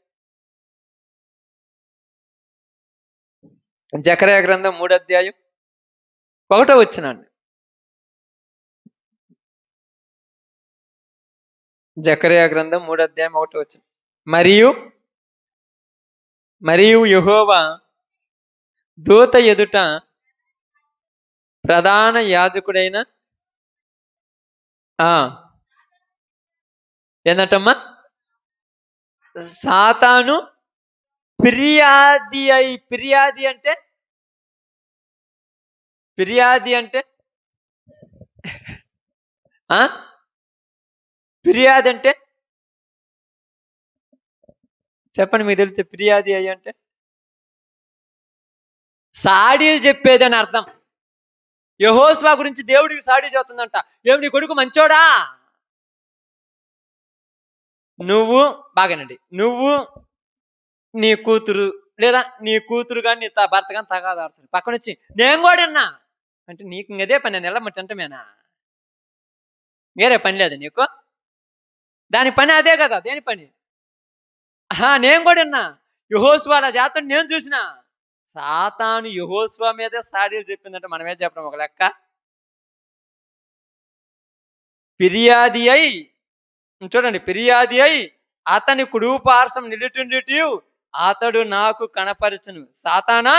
జకర్యా గ్రంథం 3 అధ్యాయం 1 వచనాన్ని. జకర్యా గ్రంథం 3 అధ్యాయం 1 వచనం. మరియు మరియు యెహోవా దూత ఎదుట ప్రధాన యాజకుడైన ఆ! ఏందంటమ్మా? సాతాను ఫిర్యాది అంటే? ఫిర్యాది అంటే? ఆ! ఫిర్యాది అంటే? చెప్పండి మీకు తెలిస్తే ఫిర్యాది అంటే? సాడీలు చెప్పేదని అర్థం. యెహోషువ గురించి దేవుడికి సాడీ చెబుతుందంట. "ఏమి నీ కొడుకు మంచోడా? నువ్వు" బాగానండి. "నువ్వు నీ కూతురు లేదా నీ కూతురు గాని, నీ భర్త గాని తగాదాడుతున్నారు. పక్కనొచ్చి నేను గూడా ఇన్నా" అంటే నీకు ఇంగదే పనా నిలబట్టి ఇంటమేనా? వేరే పని లేదా నీకు? దాని పని అదే గదా! దేని పని? నేను గూడా ఇన్నా. యెహోషువ అలా చేస్తుంటే నేను చూసినా. సాతాను యెహోషువ మీదే సాడీలు చెప్పిందంటే మనమేం చెప్పడం ఒక లెక్క. ఫిర్యాది అయి చూడండి, ఫిర్యాది అయి అతని కుడివ పార్శ్వం నిలుచుండుటయు అతడు నాకు కనపరచును. సాతానా,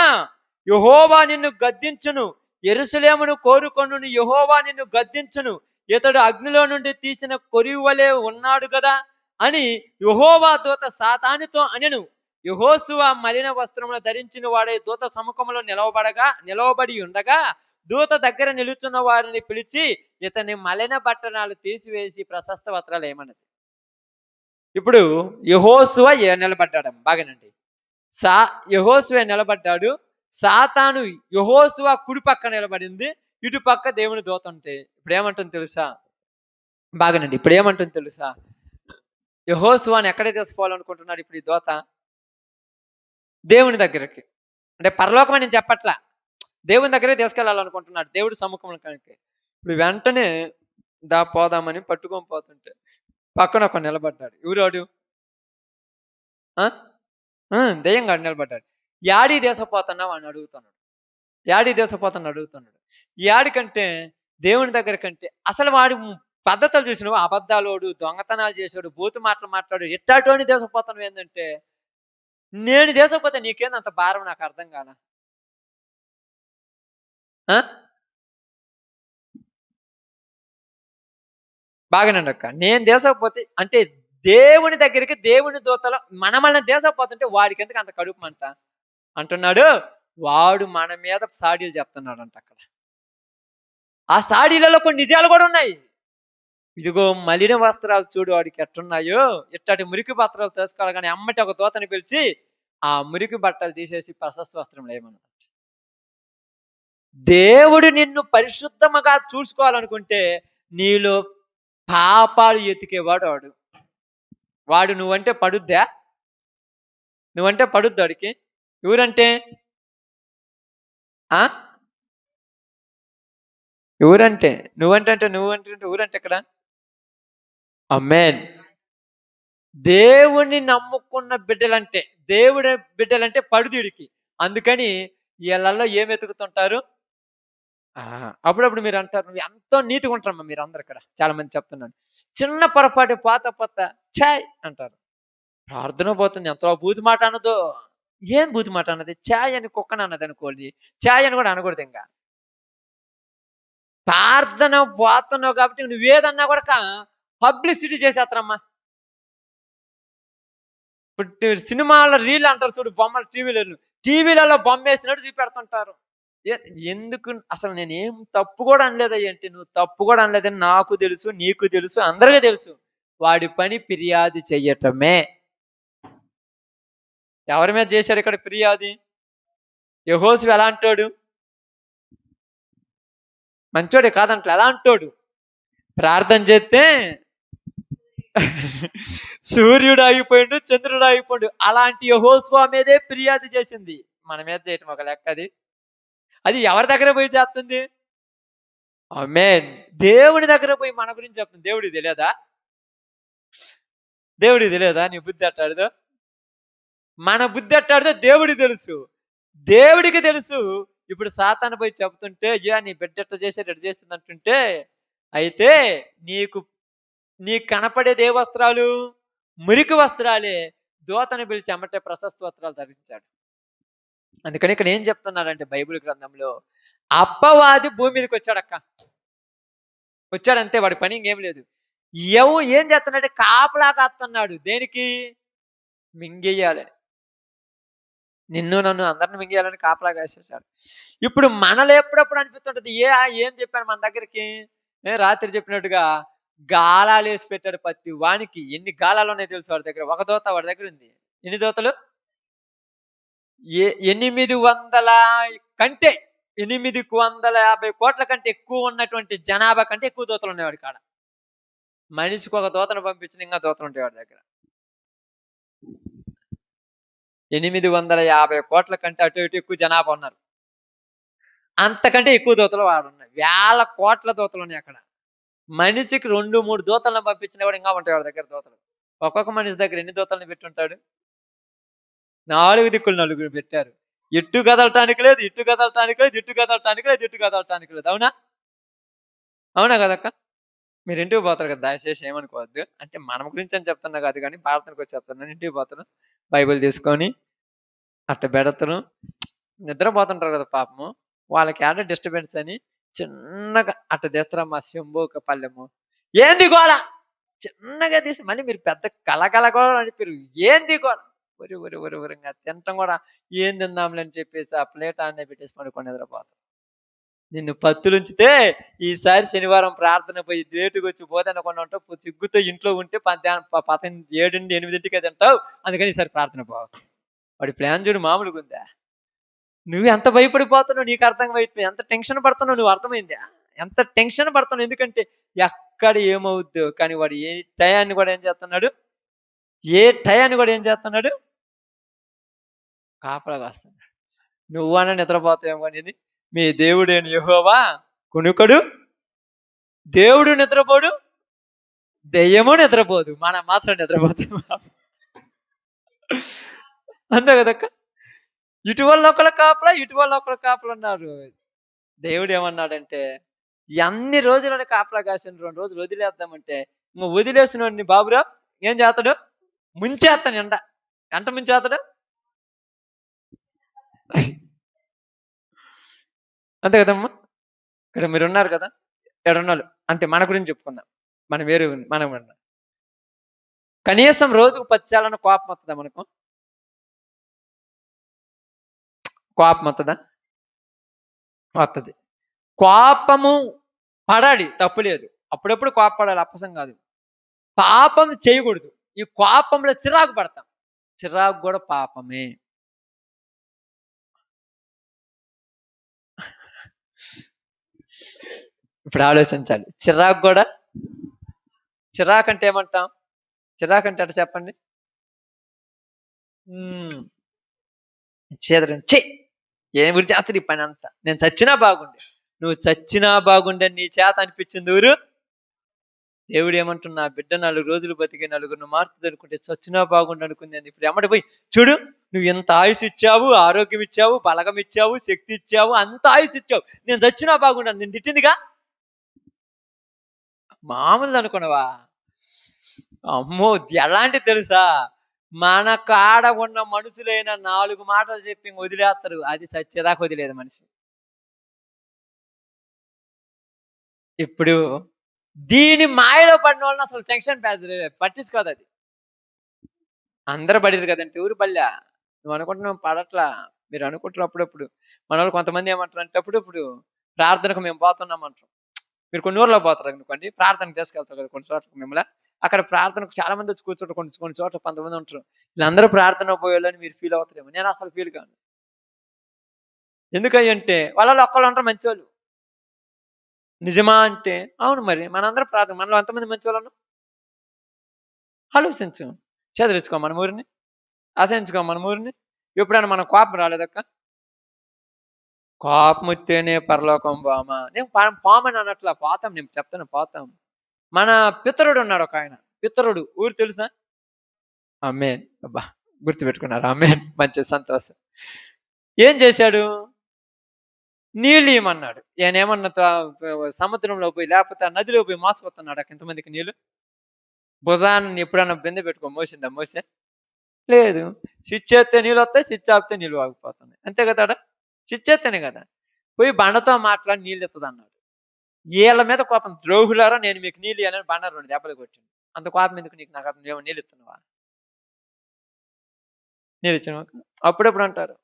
యెహోవా నిన్ను గద్దించును. యెరూషలేమును కోరుకొనును యెహోవా నిన్ను గద్దించును. ఇతడు అగ్నిలో నుండి తీసిన కొరివి వలె ఉన్నాడు గదా అని యెహోవా దూత సాతానుతో అనెను. యెహోషువ మలిన వస్త్రములు ధరించిన వాడై దూత సముఖంలో నిలవబడి ఉండగా, దూత దగ్గర నిలుచున్న వారిని పిలిచి ఇతని మలిన బట్టనాలు తీసివేసి ప్రశస్త వస్త్రాలు ఏమన్నది. ఇప్పుడు యెహోషువ నిలబడ్డాడమ్మ బాగానండి. సా యెహోషువ నిలబడ్డాడు. సాతాను యెహోషువ కుడి పక్క నిలబడింది. ఇటు పక్క దేవుని దూత ఉంటే ఇప్పుడేమంటుంది తెలుసా? బాగానండి. ఇప్పుడేమంటుంది తెలుసా? యెహోషువని ఎక్కడికి తీసుకుపోవాలనుకుంటున్నాడు ఇప్పుడు ఈ దూత? దేవుని దగ్గరికి. అంటే పరలోకమని నేను చెప్పట్లా. దేవుని దగ్గరే తీసుకెళ్ళాలనుకుంటున్నాడు, దేవుడి సముఖంలోకి. ఇప్పుడు వెంటనే పోదామని పట్టుకొని పోతుంటే పక్కన ఒక నిలబడ్డాడు. ఎవరాడు? దెయ్యంగాడు నిలబడ్డాడు. యాడికి తీసుకుపోతున్నావు అని అడుగుతున్నాడు. యాడికి తీసుకుపోతాను అడుగుతున్నాడు. యాడికంటే దేవుని దగ్గర కంటే అసలు వాడు పద్ధతులు చూసినవు, అబద్ధాలోడు, దొంగతనాలు చేసాడు, బూతు మాటలు మాట్లాడు, ఎట్టాటోని దేశపోతాను ఏంటంటే, నేను దేశపోతే నీకేందంత భారం నాకు అర్థం కాల. బాగానండి అక్క. నేను దేశపోతే అంటే దేవుని దగ్గరికి దేవుని దూతలు మనమల్ని దేశపోతుంటే వాడికి ఎందుకు అంత కడుపు మంట అంటున్నాడు. వాడు మన మీద సాడీలు చెప్తున్నాడు అంట అక్కడ. ఆ సాడీలలో కొన్ని నిజాలు కూడా ఉన్నాయి. ఇదిగో మలిన వస్త్రాలు చూడు వాడికి ఎట్టున్నాయో, ఇట్టటి మురికి వస్త్రాలు తీసుకోవాలి కానీ అమ్మటి ఒక దూతని పిలిచి ఆ మురికి బట్టలు తీసేసి ప్రశస్త వస్త్రం లేమన్నది. దేవుడు నిన్ను పరిశుద్ధముగా చూసుకోవాలనుకుంటే నీలో పాపాలు ఎతికేవాడు వాడు. వాడు నువ్వంటే పడుద్దా? నువ్వంటే పడుద్దా వాడికి? ఎవరంటే ఎవరంటే నువ్వంటే ఊరంటే ఇక్కడ ఆమేన్. దేవుణ్ణి నమ్ముకున్న బిడ్డలంటే, దేవుడి బిడ్డలంటే పడుదీడికి. అందుకని వీళ్ళల్లో ఏం వెతుకుతుంటారు? అప్పుడప్పుడు మీరు అంటారు, నువ్వు ఎంతో నీతిగా ఉంటారమ్మా మీరు అందరు ఇక్కడ. చాలా మంది చెప్తున్నాను, చిన్న పొరపాటు పోత ఛాయ్ అంటారు. ప్రార్థన పోతుంది, ఎంతో బూతి మాట అన్నదో. ఏం బూతి మాట అన్నది? ఛాయ్ అని కుక్కన అన్నది అనుకోండి, ఛాయ్ అని కూడా అనకూడదు. ఇంకా ప్రార్థన పోతున్నావు కాబట్టి నువ్వేదన్నా కూడా పబ్లిసిటీ చేసేస్తారమ్మా. ఇప్పుడు సినిమాలో రీల్ అంటారు చూడు, బొమ్మలు టీవీలలో బొమ్మ వేసినట్టు చూపెడుతుంటారు. ఎందుకు? అసలు నేనేం తప్పు కూడా అనలేదయ్యంటే, నువ్వు తప్పు కూడా అనలేదని నాకు తెలుసు, నీకు తెలుసు, అందరికీ తెలుసు. వాడి పని ఫిర్యాదు చెయ్యటమే. ఎవరి మీద చేశాడు ఇక్కడ ఫిర్యాదు? యెహోషువ ఎలా అంటాడు? మంచోడే కాదంట, ఎలా అంటాడు? ప్రార్థన చేస్తే సూర్యుడు ఆగిపోయాడు, చంద్రుడు ఆగిపోయాడు. అలాంటి యెహోషువ మీదే ఫిర్యాదు చేసింది. మన మీద చేయటం ఒక లెక్క. అది ఎవరి దగ్గర పోయి చేస్తుంది? ఆమేన్. దేవుడి దగ్గర పోయి మన గురించి చెప్తుంది. దేవుడికి తెలియదా? దేవుడికి తెలియదా నీ బుద్ధి ఎట్టాడుదో? మన బుద్ధి ఎట్టాడుదో దేవుడికి తెలుసు. దేవుడికి తెలుసు. ఇప్పుడు సాతాను పోయి చెప్తుంటే, అయ్యా నీ బిడ్డ ఎట్ట చేసేది ఎట్ట చేస్తుంది అంటుంటే, అయితే నీకు కనపడేది ఏ వస్త్రాలు? మురికి వస్త్రాలే. దూతను పిలిచి అమ్మటే ప్రశస్త వస్త్రాలు ధరించాడు. అందుకని ఇక్కడ ఏం చెప్తున్నాడంటే బైబిల్ గ్రంథంలో, అప్పవాది భూమి మీదకి వచ్చాడక్క. వచ్చాడంతే, వాడి పని ఇంకేం లేదు. ఏం చేస్తున్నాడు? కాపలా కాస్తున్నాడు. దేనికి? మింగేయాలని. నిన్ను నన్ను అందరిని మింగేయాలని కాపలా కాసేసాడు. ఇప్పుడు మనలో ఎప్పుడప్పుడు అనిపిస్తుంటది, ఏం చెప్పాను మన దగ్గరికి? రాత్రి చెప్పినట్టుగా గాలాలు వేసి పెట్టాడు ప్రతి వానికి. ఎన్ని గాలాలు ఉన్నాయి తెలుసు వాడి దగ్గర? ఒక దోత వాడి దగ్గర ఉంది. ఎన్ని దోతలు? 800 కంటే 850 కోట్ల కంటే ఎక్కువ ఉన్నటువంటి జనాభా కంటే ఎక్కువ దోతలు ఉన్నాయి వాడి కాడ. మనిషికి ఒక దోతను పంపించిన ఇంకా దోతలు ఉంటాయి వాడి దగ్గర. 850 కోట్ల కంటే అటు ఇటు ఎక్కువ జనాభా ఉన్నారు. అంతకంటే ఎక్కువ దోతలు వాడు ఉన్నాయి. 1000 కోట్ల దోతలు ఉన్నాయి అక్కడ. మనిషికి 2-3 దోతలను పంపించినా కూడా ఇంకా ఉంటాయి వాడి దగ్గర దోతలు. ఒక్కొక్క మనిషి దగ్గర ఎన్ని దోతలను పెట్టుంటాడు? 4 దిక్కులు 4 పెట్టారు. ఇటు కదలటానికి లేదు, ఇటు కదలటానికి లేదు, ఇటు కదలటానికి లేదు, ఇటు కదలటానికి లేదు. అవునా? అవునా కదక్క? మీరు ఇంటికి పోతారు కదా, దయచేసి ఏమనుకోవద్దు. అంటే మన గురించి అని చెప్తున్నా కాదు, కానీ ప్రార్థనకు వచ్చి చెప్తున్నాను. ఇంటికి పోతాను, బైబిల్ తీసుకొని అట్ట బెడతను నిద్రపోతుంటారు కదా పాపము. వాళ్ళకి ఆడ డిస్టర్బెన్స్ అని చిన్నగా అట్ట తెస్తారమ్మా. శంభోక పల్లెము ఏంది గోళ చిన్నగా తీసి, మళ్ళీ మీరు పెద్ద కలకల కూడా అనిపారు. ఏంది గోళ? ఒరిగా తినటం కూడా ఏం తిందాంలే అని చెప్పేసి ఆ ప్లేట్ ఆన్నే పెట్టేసి పడుకొని నిద్రపోతాం. నిన్ను పత్తులుంచితే ఈసారి శనివారం ప్రార్థన పోయి లేటుగా వచ్చి పోతానకుండా ఉంటావు. సిగ్గుతో ఇంట్లో ఉంటే 7-8 తింటావు. అందుకని ఈసారి ప్రార్థన పోవు. వాడి ప్లాన్ చూడు, మామూలుగా ఉందా? నువ్వు ఎంత భయపడిపోతున్నావు నీకు అర్థమైపోయింది. ఎంత టెన్షన్ పడుతున్నావు నువ్వు అర్థమైందా? ఎంత టెన్షన్ పడుతున్నావు. ఎందుకంటే ఎక్కడ ఏమవుద్దు. కానీ వాడు ఏ టయాన్ని కూడా ఏం చేస్తున్నాడు? కాపలాగా వస్తున్నాడు. నువ్వన్నా నిద్రపోతావేమో అనేది మీ దేవుడైన యెహోవా కునుకడు, దేవుడు నిద్రపోడు, దెయ్యము నిద్రపోదు, మనం మాత్రం నిద్రపోతాం. అంతే కదక్క. ఇటువల్ల ఒకళ్ళ కాపలా, ఇటువల్ల ఒకళ్ళ కాపలా ఉన్నారు. దేవుడు ఏమన్నాడంటే, అన్ని రోజులని కాపలా కాసిన 2 రోజులు వదిలేద్దామంటే, ఇంక వదిలేసిన వాడిని బాబురా ఏం చేస్తాడు? ముంచేస్తాను ఎంత ముంచేస్తాడు? అంతే కదమ్మా. ఇక్కడ మీరున్నారు కదా, ఎక్కడున్నారు అంటే మన గురించి చెప్పుకుందాం. మనం వేరు మనం కనీసం రోజుకు 10 చాలన్న కోపం వస్తుందా మనకు? కోపం వస్తుందా? వస్తుంది. కోపము పడాలి, తప్పులేదు. అప్పుడప్పుడు కోపపడాలి, అప్పసం కాదు. పాపం చేయకూడదు. ఈ కోపంలో చిరాకు పడతాం. చిరాకు కూడా పాపమే. ఇప్పుడు ఆలోచించాలి. చిరాకు కూడా, చిరాకు అంటే ఏమంటాం? చిరాకు అంటే అట్లా చెప్పండి. చె ఏం గురి చేస్తారు ఈ పని అంతా, నేను చచ్చినా బాగుండే. నువ్వు చచ్చినా బాగుండే నీ చేత అనిపించింది ఊరు. దేవుడు ఏమంటున్నా, బిడ్డ 4 రోజులు బతికి నలుగురిని మారుతుంది అనుకుంటే చచ్చినా బాగుండు అనుకుంది. ఇప్పుడు ఎమ్మడి పోయి చూడు, నువ్వు ఎంత ఆయుష్ ఇచ్చావు, ఆరోగ్యం ఇచ్చావు, బలగం ఇచ్చావు, శక్తి ఇచ్చావు, అంత ఆయుష్ ఇచ్చావు, నేను చచ్చినా బాగుండను, నేను తిట్టిందిగా మామూలుది అనుకున్నావా? అమ్మో, ఎలాంటి తెలుసా? మన కాడ ఉన్న మనుషులైన 4 మాటలు చెప్పి వదిలేస్తారు, అది సత్యదాకా వదిలేదు మనిషి. ఇప్పుడు దీని మాయలో పడిన వాళ్ళని అసలు టెన్షన్ పట్టించుకోదు. అది అందరూ పడిరు కదంటే ఊరు బల్లా. నువ్వు అనుకుంటున్నావు పడట్లా, మీరు అనుకుంటారు. అప్పుడప్పుడు మన వాళ్ళు కొంతమంది ఏమంటారు అంటే, అప్పుడప్పుడు ప్రార్థనకు మేము పోతున్నామంటారు. మీరు కొన్ని ఊర్లో పోతారు అనుకోండి, ప్రార్థనకు తీసుకెళ్తారు కదా కొన్ని చోట్ల మిమ్మల్ని. అక్కడ ప్రార్థనకు చాలా మంది వచ్చి కూర్చోట, కొన్ని చోట్ల 10 మంది ఉంటారు. వీళ్ళందరూ ప్రార్థన పోయేళ్ళని మీరు ఫీల్ అవుతారేమో. నేను అసలు ఫీల్ కాను. ఎందుకంటే వాళ్ళలో ఒక్కళ్ళు ఉంటారు మంచివాళ్ళు. నిజమా అంటే అవును. మరి మనందరం ప్రార్థన, మనలో ఎంతమంది మంచి వాళ్ళు? ఆలోచించు. చెదరించుకో మన ఊరిని, ఆశయించుకో మన ఊరిని. ఎప్పుడైనా మన కోపం రాలేదక్క? కోపం వస్తేనే పరలోకం బామా. నేను పోమని అన్నట్లా, పోతాం. నేను చెప్తాను, పోతాం. మన పితరుడు ఉన్నాడు ఒక ఆయన, పితరుడు ఊరు తెలుసా? ఆమేన్. అబ్బా, గుర్తుపెట్టుకున్నారు. ఆమేన్, మంచి సంతోషం. ఏం చేశాడు? నీళ్ళు ఇవ్వమన్నాడు. ఏమన్నా సముద్రంలో పోయి, లేకపోతే ఆ నదిలో పోయి మోసుకొస్తున్నాడు ఇంతమందికి నీళ్ళు? భుజాన్ని ఎప్పుడన్నా బిందె పెట్టుకో మోసిండా? మోసే లేదు. స్విచ్ చేస్తే నీళ్ళు వస్తాయి, స్విచ్ ఆపితే నీళ్ళు ఆగిపోతున్నాయి. అంతే కదా? స్విచ్ చేస్తేనే కదా. పోయి బండతో మాట్లాడి నీళ్ళు ఇస్తుంది అన్నాడు. వీళ్ళ మీద కోపం, ద్రోహులారా నేను మీకు నీళ్ళు ఇవ్వాలని బండ 2 దెబ్బలు కొట్టింది. అంత కోపం ఎందుకు నీకు? నాకు అతను ఏమో నీళ్ళు ఇస్తున్నావా? నీళ్ళు ఇచ్చిన అప్పుడెప్పుడు అంటారు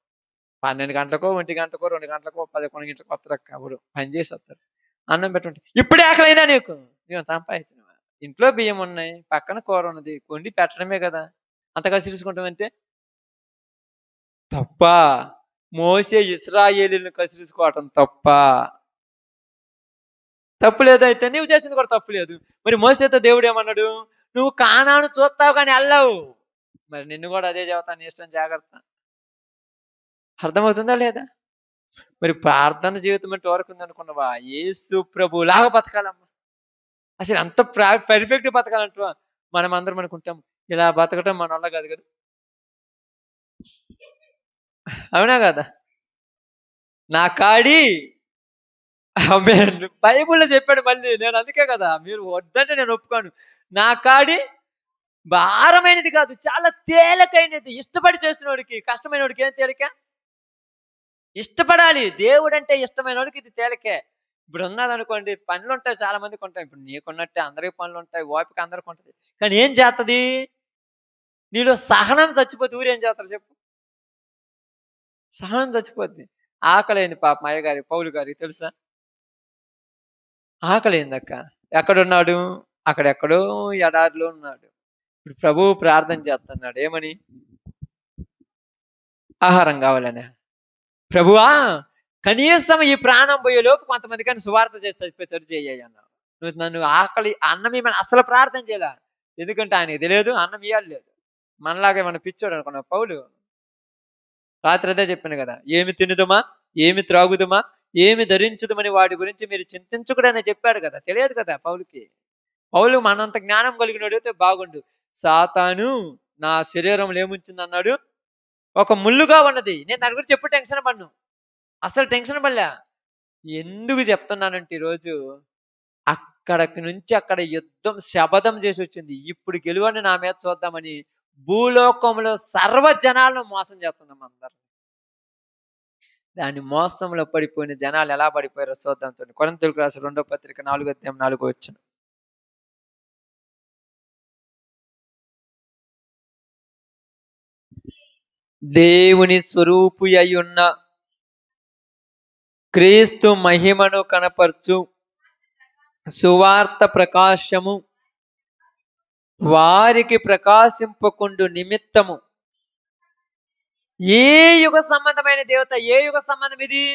12 గంటలకో, 1 గంటకో, 2 గంటలకో, 11 గంటలకు వస్తారు కబురు పని చేసి వస్తారు. అన్నం పెట్టుంటే ఇప్పుడే ఆకలైందా నీకు? నేను సంపాదించినవా? ఇంట్లో బియ్యం ఉన్నాయి, పక్కన కూర ఉన్నది, కొండి పెట్టడమే కదా. అంత కసిరించుకుంటామంటే తప్ప. మోసే ఇశ్రాయేలీయులను కసిరించుకోవటం తప్ప. తప్పు లేదైతే నీవు చేసింది కూడా తప్పు లేదు. మరి మోసేతో దేవుడు ఏమన్నాడు? నువ్వు కానాను చూస్తావు కానీ వెళ్ళవు. మరి నిన్ను కూడా అదే చెబుతాను, నీ ఇష్టం, జాగ్రత్త. అర్థమవుతుందా లేదా? మరి ప్రార్థన జీవితం అంటే వరకు ఉంది అనుకున్నావా? యేసు ప్రభు లాగా బతకాలమ్మా. అసలు అంత పర్ఫెక్ట్ బతకాలంటావా? మనం అందరం అనుకుంటాం ఇలా బతకటం మన వల్ల కాదు కదా. అవునా కదా? నా కాడి బైబుల్లో చెప్పాడు మళ్ళీ. నేను అందుకే కదా, మీరు వద్దంటే నేను ఒప్పుకోను. నా కాడి భారమైనది కాదు, చాలా తేలికైనది. ఇష్టపడి చేసిన వాడికి, కష్టమైన వాడికి ఏం తేలిక? ఇష్టపడాలి. దేవుడు అంటే ఇష్టమైన వాడికి ఇది తేలికే. ఇప్పుడు ఉన్నదనుకోండి, పనులు ఉంటాయి, చాలా మందికి ఉంటాయి. ఇప్పుడు నీకున్నట్టే అందరికి పనులు ఉంటాయి, ఓపిక అందరికి ఉంటుంది. కానీ ఏం చేస్తుంది? నీలో సహనం చచ్చిపోతే ఊరేం చేస్తారు చెప్పు? సహనం చచ్చిపోద్ది. ఆకలైంది పాపం అయ్యగారి, పౌలు గారికి తెలుసా? ఆకలైందక్క. ఎక్కడున్నాడు? అక్కడెక్కడో ఎడారిలో ఉన్నాడు. ఇప్పుడు ప్రభువు ప్రార్థన చేస్తున్నాడు ఏమని? ఆహారం కావాలనే. ప్రభువా, కనీసం ఈ ప్రాణం పోయేలోపు కొంతమంది కానీ సువార్త చేసి చచ్చిపోతారు చేయ్యాయి అన్నావు. నువ్వు నన్ను ఆకలి అన్నం ఇవ్వమని అసలు ప్రార్థన చేయలే. ఎందుకంటే ఆయనకి తెలియదు అన్నం ఇవ్వాలి లేదు. మనలాగే మనం పిచ్చోడు అనుకున్నావు. పౌలు రాత్రి అదే చెప్పాను కదా, ఏమి తినుదుమా, ఏమి త్రాగుదుమా, ఏమి ధరించుదమని వాటి గురించి మీరు చింతించకూడదని చెప్పాడు కదా. తెలియదు కదా పౌలుకి. పౌలు మనంత జ్ఞానం కలిగినోడు అయితే బాగుండు. సాతాను నా శరీరంలో ఏముంచింది అన్నాడు, ఒక ముళ్ళుగా ఉన్నది. నేను దాని గురించి ఎప్పుడు టెన్షన్ పడను, అసలు టెన్షన్ పడలే. ఎందుకు చెప్తున్నానంటే ఈరోజు అక్కడికి నుంచి అక్కడ యుద్ధం శపథం చేసి వచ్చింది. ఇప్పుడు గెలువని నా మీద చూద్దామని భూలోకంలో సర్వ జనాలను మోసం చేస్తున్నాం అందరు. దాని మోసంలో పడిపోయిన జనాలు ఎలా పడిపోయారో చూద్దాం. చూడండి, కొరింథీయులకు రాసిన 2వ పత్రిక 4వ అధ్యాయం 4వ వచనం. దేవుని స్వరూపి అయ్యున్న క్రీస్తు మహిమను కనపరచు సువార్త ప్రకాశము వారికి ప్రకాశింపకుండు నిమిత్తము. ఏ యుగ సంబంధమైన దేవత, ఏ యుగ సంబంధం ఇది?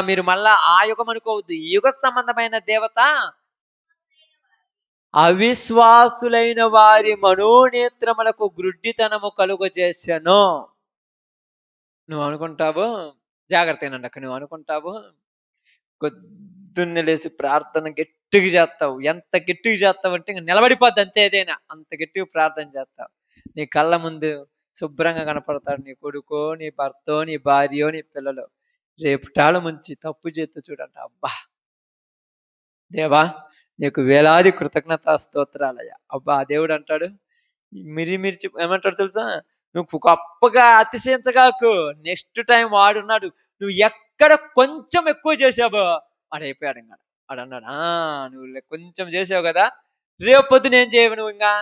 మీరు మళ్ళా ఆ యుగం అనుకోవద్దు. ఈ యుగ సంబంధమైన దేవత అవిశ్వాసులైన వారి మనోనేత్రములకు గ్రుడ్డితనము కలుగజేసెను. నువ్వు అనుకుంటావు, జాగ్రత్తగానండి అక్కడ, నువ్వు అనుకుంటావు పొద్దున్నే లేసి ప్రార్థన గట్టిగా చేస్తావు. ఎంత గట్టిగా చేస్తావు అంటే ఇంక నిలబడిపోద్ది అంతే. ఏదైనా అంత గట్టిగా ప్రార్థన చేస్తావు. నీ కళ్ళ ముందు శుభ్రంగా కనపడతాడు నీ కొడుకో, నీ భర్తో, నీ భార్యో, నీ పిల్లలు. రేపుటాళ ముంచి తప్పు చేస్తూ చూడండి, అబ్బా దేవా నీకు వేలాది కృతజ్ఞతా స్తోత్రాలయ్యా. అబ్బా దేవుడు అంటాడు, మిరిమిర్చి ఏమంటాడు తెలుసా, నువ్వు గొప్పగా అతిశయించగాకు. నెక్స్ట్ టైం వాడున్నాడు, నువ్వు ఎక్కడ కొంచెం ఎక్కువ చేసావో వాడు అయిపోయాడు. ఇంకా వాడు అన్నాడు, నువ్వు కొంచెం చేసావు కదా, రేపు పొద్దున ఏం చేయవు నువ్వు, ఇంకా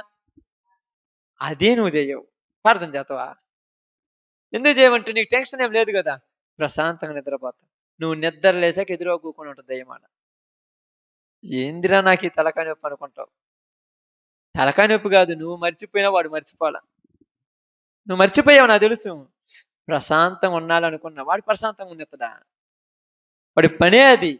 అదే నువ్వు చేయవు. ప్రార్థన చేస్తావా? ఎందుకు చేయమంటే నీకు టెన్షన్ ఏం లేదు కదా, ప్రశాంతంగా నిద్రపోతావు. నువ్వు నిద్ర లేసాక ఎదురు కూకొని ఉంటుంది దయ్యమాట. ఏందిరా నాకు ఈ తలకాయ నొప్పి అనుకుంటావు. తలకాయ నొప్పి కాదు, నువ్వు మర్చిపోయినా వాడు మర్చిపోవాలా. నువ్వు మర్చిపోయావు నాకు తెలుసు. ప్రశాంతంగా ఉండాలనుకున్నా వాడు ప్రశాంతంగా ఉన్నతడా, వాడి పనే అది.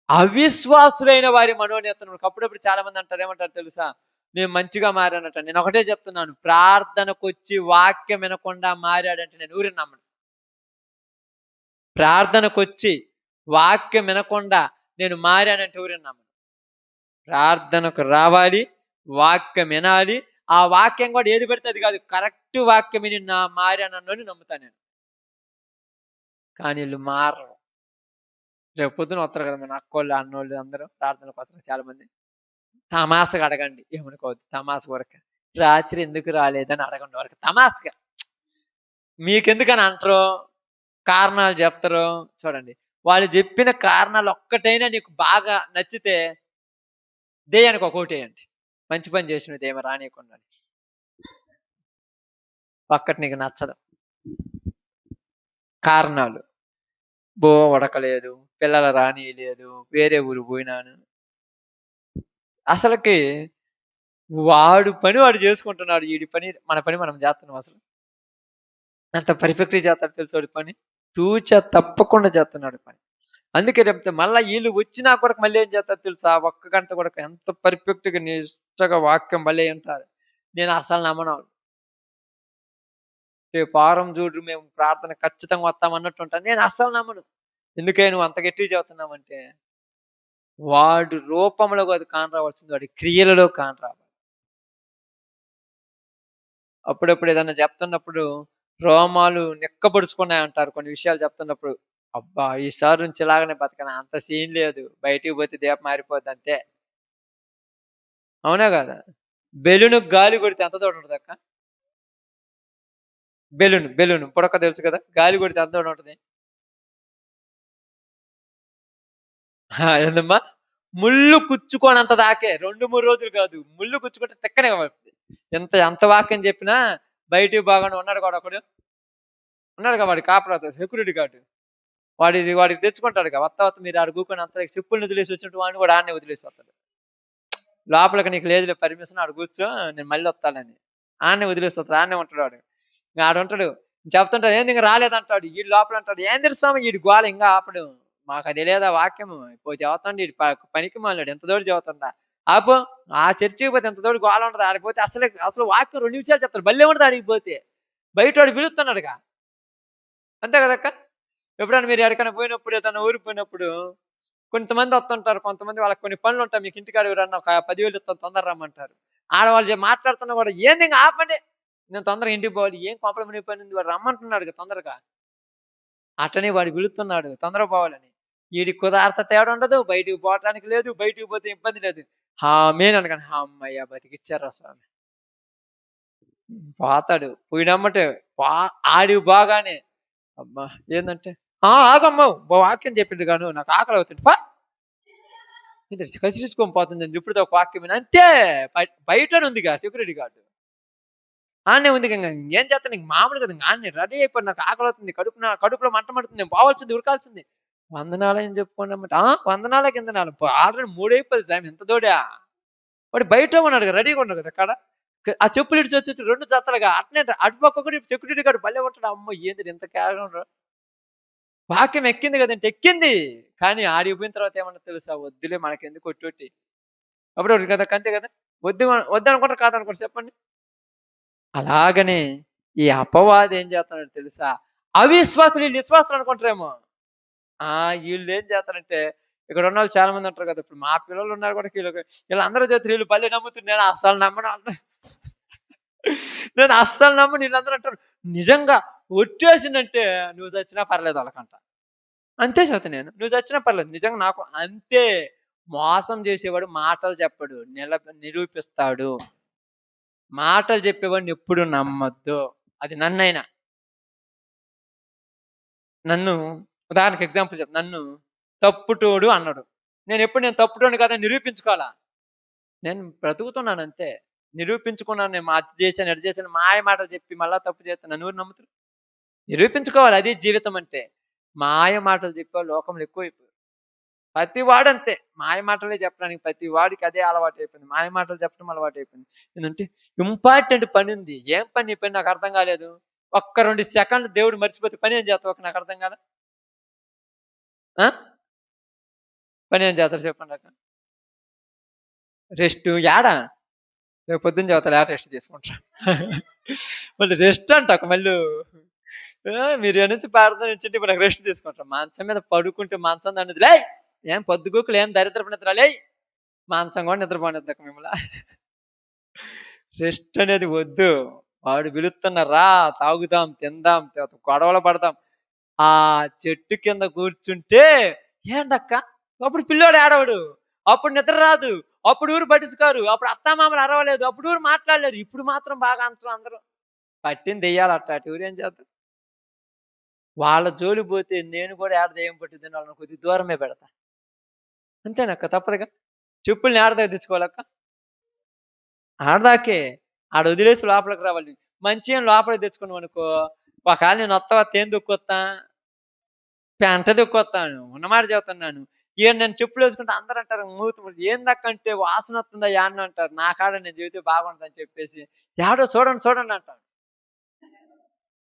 అవిశ్వాసులైన వారి మనోనేతను. అప్పుడప్పుడు చాలా మంది అంటారు, ఏమంటారు తెలుసా, నేను మంచిగా మారానట. నేను ఒకటే చెప్తున్నాను, ప్రార్థనకు వచ్చి వాక్యం వినకుండా మారాడంటే నేను ఊరిని నమ్మను. ప్రార్థనకు వచ్చి వాక్యం వినకుండా నేను మారానంటే ఊరిని నమ్మను. ప్రార్థనకు రావాలి, వాక్యం వినాలి. ఆ వాక్యం కూడా ఏది పడితే అది కాదు, కరెక్ట్ వాక్యం విని నా మారానని నమ్ముతాను నేను. కానీ వీళ్ళు మారరు. రేపు పొద్దున వస్తారు కదా మన అక్కోళ్ళు, అన్నోళ్ళు అందరూ ప్రార్థనకు వస్తారు. చాలా మంది తమాసగా అడగండి, ఏమనుకోవద్దు, తమాస వరకు. రాత్రి ఎందుకు రాలేదని అడగండి వరకు, తమాసగా. మీకెందుకని అంటారు, కారణాలు చెప్తారు. చూడండి, వాళ్ళు చెప్పిన కారణాలు ఒక్కటైనా నీకు బాగా నచ్చితే దేయానికి ఒక్కోటి వేయండి. మంచి పని చేసిన దేమ రానియకుండా. ఒక్కటి నీకు నచ్చదు, కారణాలు, బో ఉడకలేదు, పిల్లల రానియలేదు, వేరే ఊరు పోయినాను. అసలుకి వాడు పని వాడు చేసుకుంటున్నాడు, వీడి పని మన పని మనం చేస్తున్నాం. అసలు అంత పర్ఫెక్ట్గా చేస్తాడు తెలుసు వాడి పని, తూచ తప్పకుండా చేస్తున్నాడు పని. అందుకే చెప్తే మళ్ళీ వీళ్ళు వచ్చినా కూడా మళ్ళీ ఏం చేస్తారు తెలుసా, 1 గంట కూడా ఎంత పర్ఫెక్ట్గా నిష్టగా వాక్యం మళ్ళీ అంటారు. నేను అసలు నమ్మను. రేపు వారం చూడు మేము ప్రార్థన ఖచ్చితంగా వస్తాం అన్నట్టు ఉంటాను. నేను అస్సలు నమ్మను. ఎందుకే నువ్వు అంత గట్టిగా చెబుతున్నావంటే, వాడు రూపంలో కాదు కాని రావాల్సింది, వాడి క్రియలలో కాని రావాలి. అప్పుడప్పుడు ఏదన్నా చెప్తున్నప్పుడు రోమాలు నిక్కబడుచుకున్నాయి అంటారు కొన్ని విషయాలు చెప్తున్నప్పుడు. అబ్బా ఈసారి నుంచి ఇలాగనే బతకనా, అంత సీన్ లేదు, బయటికి పోతే దీపం మారిపోద్ది అంతే. అవునా కదా? బెలూను గాలి కొడితే ఎంత తోడు ఉంటుంది అక్క? బెలూన్ పుడక తెలుసు కదా, గాలి కొడితే ఎంత తోడు ఉంటుంది? ఏందమ్మా, ముళ్ళు కుచ్చుకోనంత దాకే, 2-3 రోజులు కాదు, ముళ్ళు కుచ్చుకుంటే తెక్కనే ఎంత వాక్యం చెప్పినా బయటికి బాగానే ఉన్నాడు కూడా ఒకడు, ఉన్నాడు కదా వాడి కాపలాతో సెక్యూరిటీ గార్డు, వాడికి తెచ్చుకుంటాడు కదా, వత్త మీరు ఆడు కూకొని అంత చెప్పులు వదిలేసి వచ్చినట్టు వాడిని కూడా ఆడనే వదిలేసి వస్తాడు. లోపలికి నీకు లేదులే పర్మిషన్, ఆడు కూర్చో నేను మళ్ళీ వస్తానని ఆడనే వదిలేసి వస్తాడు. ఆడనే ఉంటాడు వాడు. ఇంకా ఆడుంటాడు, చెప్తుంటాడు ఏంది ఇంకా రాలేదంటాడు. ఈ లోపల అంటాడు ఏంది స్వామి ఈ గోళ ఇంకా ఆపడు, మాకు అది లేదా వాక్యము పోయి చదువుతాండి, ఈ పనికి మాట్లాడు ఎంత తోడు చదువుతుండా ఆపు. ఆ చర్చికి పోతే ఎంత తోడు గోళ ఉంటుంది, ఆడిపోతే అసలు వాక్యం 2 నిమిషాలు చెప్తాడు, బల్లే ఉంటుంది. ఆడికి పోతే బయట వాడు పిలుస్తున్నాడుగా, అంతే కదక్క. ఎప్పుడైనా మీరు ఎక్కడికైనా పోయినప్పుడు, ఏదైనా ఊరికి పోయినప్పుడు కొంతమంది వస్తుంటారు. కొంతమంది వాళ్ళకి కొన్ని పనులు ఉంటాయి. మీకు ఇంటికాడ ఎవరన్నా ఒక 10,000 ఇస్తాను తొందర రమ్మంటారు. ఆడవాళ్ళు మాట్లాడుతున్నా కూడా ఏంది ఇంక ఆపండి, నేను తొందరగా ఇంటికి పోవాలి. ఏం కొంపల మునిగి పని ఉంది, వాడు రమ్మంటున్నాడు తొందరగా. అట్లనే వాడు పిలుస్తున్నాడు తొందరగా పోవాలని. వీడికి కుదార్త తేడా ఉండదు, బయటికి పోవటానికి లేదు, బయటికి పోతే ఇబ్బంది లేదు. మెయిన్ అనగానే అమ్మయ్య బతికిచ్చారా స్వామి. పోతాడు పోయినమ్మటే ఆడికి బాగానే అమ్మా ఏందంటే ఆగమ్మా వాక్యం చెప్పిండు గాను నాకు ఆకలి అవుతుంది పా ఇది కసిరించుకొని పోతుంది ఇప్పుడు ఒక వాక్యం అంతే. బయట ఉందిగా సెక్యూరిటీ గార్డు ఆడనే ఉంది. ఏం చేస్తాను నీకు మామూలు కదా, ఆడనే రెడీ అయిపోయి నాకు ఆకలి అవుతుంది, కడుపులో మంట మడుతుంది, నేను పోవాల్సింది ఉరకాల్సింది. వందనాలు అని చెప్పుకోండి అన్నమాట. వందనాల కింద ఆల్రెడీ 3 అయిపోయింది టైం, ఎంత దూడా వాడు బయట ఉన్నాడు కదా, రెడీగా ఉన్నాడు కదా అక్కడ. ఆ చెప్పులు ఇడిచి వచ్చి 2 జతలుగా అట్నే అటుపక్క కూడా సెక్యూరిటీ గార్డు భలే ఉంటాడు. అమ్మ ఏంది ఇంత కేవలం వాక్యం ఎక్కింది కదంటే ఎక్కింది. కానీ ఆడిపోయిన తర్వాత ఏమన్నా తెలుసా, వద్దులే మనకెందుకు కొట్టి అప్పుడు కదా అంతే కదా, వద్దనుకుంటారు కాదనుకుంటారు చెప్పండి. అలాగనే ఈ అపవాది ఏం చేస్తున్నాడు తెలుసా, అవిశ్వాసులు వీళ్ళు విశ్వాసులు అనుకుంటారేమో. వీళ్ళు ఏం చేస్తారంటే, ఇక్కడ ఉన్న వాళ్ళు చాలా మంది ఉంటారు కదా, ఇప్పుడు మా పిల్లలు ఉన్నారు కూడా వీళ్ళందరూ చేతులు వీళ్ళు భలే నమ్ముతుంది, నేను అస్సలు నమ్మను నేను అస్సలు నమ్మను. వీళ్ళందరూ అంటారు నిజంగా ఒట్టేసిందంటే నువ్వు చచ్చినా పర్లేదు వాళ్ళకంట. అంతే చదువు నేను, నువ్వు చచ్చినా పర్లేదు నిజంగా నాకు అంతే. మోసం చేసేవాడు మాటలు చెప్పడు, నిరూపిస్తాడు. మాటలు చెప్పేవాడిని ఎప్పుడు నమ్మొద్దు. అది నన్నైనా, నన్ను ఉదాహరణకు ఎగ్జాంపుల్ చెప్, నన్ను తప్పుటోడు అన్నాడు. నేను తప్పుటోడు కదా నిరూపించుకోవాలా, నేను బ్రతుకుతున్నాను అంతే. నిరూపించుకున్నాను, నేను అది చేశాను ఎడ చేశాను మాయ మాటలు చెప్పి మళ్ళా తప్పు చేస్తాను, నన్ను ఊరు నమ్ముతారు. నిరూపించుకోవాలి, అది జీవితం అంటే. మాయ మాటలు చెప్పే లోకంలో ఎక్కువైపోయి ప్రతి వాడంతే మాయ మాటలే చెప్పడానికి, ప్రతి వాడికి అదే అలవాటు అయిపోయింది, మాయ మాటలు చెప్పడం అలవాటు అయిపోయింది. ఎందుకంటే ఇంపార్టెంట్ పని ఉంది, ఏం పని నీ పని నాకు అర్థం కాలేదు, ఒక్క 2 సెకండ్లు దేవుడు మర్చిపోతే పని ఏం చేస్తావు, నాకు అర్థం కాదు. పని ఏం చేస్తారు చెప్పండి అక్క, రెస్ట్ యాడా, రేపు పొద్దున్న చదువుతా రెస్ట్ తీసుకుంటా మళ్ళీ రెస్ట్ అంటాక మళ్ళీ మీరు నుంచి ప్రార్థన ఇచ్చింటే ఇప్పుడు నాకు రెస్ట్ తీసుకుంటాం. మంచం మీద పడుకుంటే మంచం దాన్ని లే, ఏం పొద్దుగూకులు ఏం దరిద్రపు నిద్ర లే, మంచం కూడా నిద్రపోనిద్దాక మిమ్మల్ని. రెస్ట్ అనేది వద్దు. వాడు పిలుస్తున్నారా, తాగుదాం తిందాం గొడవలు పడదాం. ఆ చెట్టు కింద కూర్చుంటే ఏంటక్క, అప్పుడు పిల్లోడు ఏడవడు, అప్పుడు నిద్ర రాదు, అప్పుడు ఊరు పట్టించుకోరు, అప్పుడు అత్తామామలు అరవలేదు, అప్పుడు ఊరు మాట్లాడలేదు. ఇప్పుడు మాత్రం బాగా అందరూ పట్టింది దెయ్యాలి అట్టాటి ఊరు ఏం చేద్దాం. వాళ్ళ జోలి పోతే నేను కూడా ఏడ దెయ్యం పట్టిద్దని వాళ్ళని కొద్ది దూరమే పెడతా. అంతేనక్క, తప్పదుగా. చెప్పుల్ని ఆడదాకా తెచ్చుకోవాలక్క, ఆడదాకే ఆడ వదిలేసి లోపలికి రావాలి. మంచి అని లోపలికి తెచ్చుకున్నాం అనుకో, ఒకవేళ నేను వస్తావా తేను దొక్కొత్తా, పెంట దొక్కొత్తాను, ఉన్నమాట చెబుతున్నాను. నేను చెప్పులు వేసుకుంటే అందరూ అంటారు మూతి ఏందక్కంటే వాసన వస్తుందా యాన్న అంటారు. నా కాడ నేను చెబితే బాగుంటుందని చెప్పేసి యాడో చూడండి అంటాను.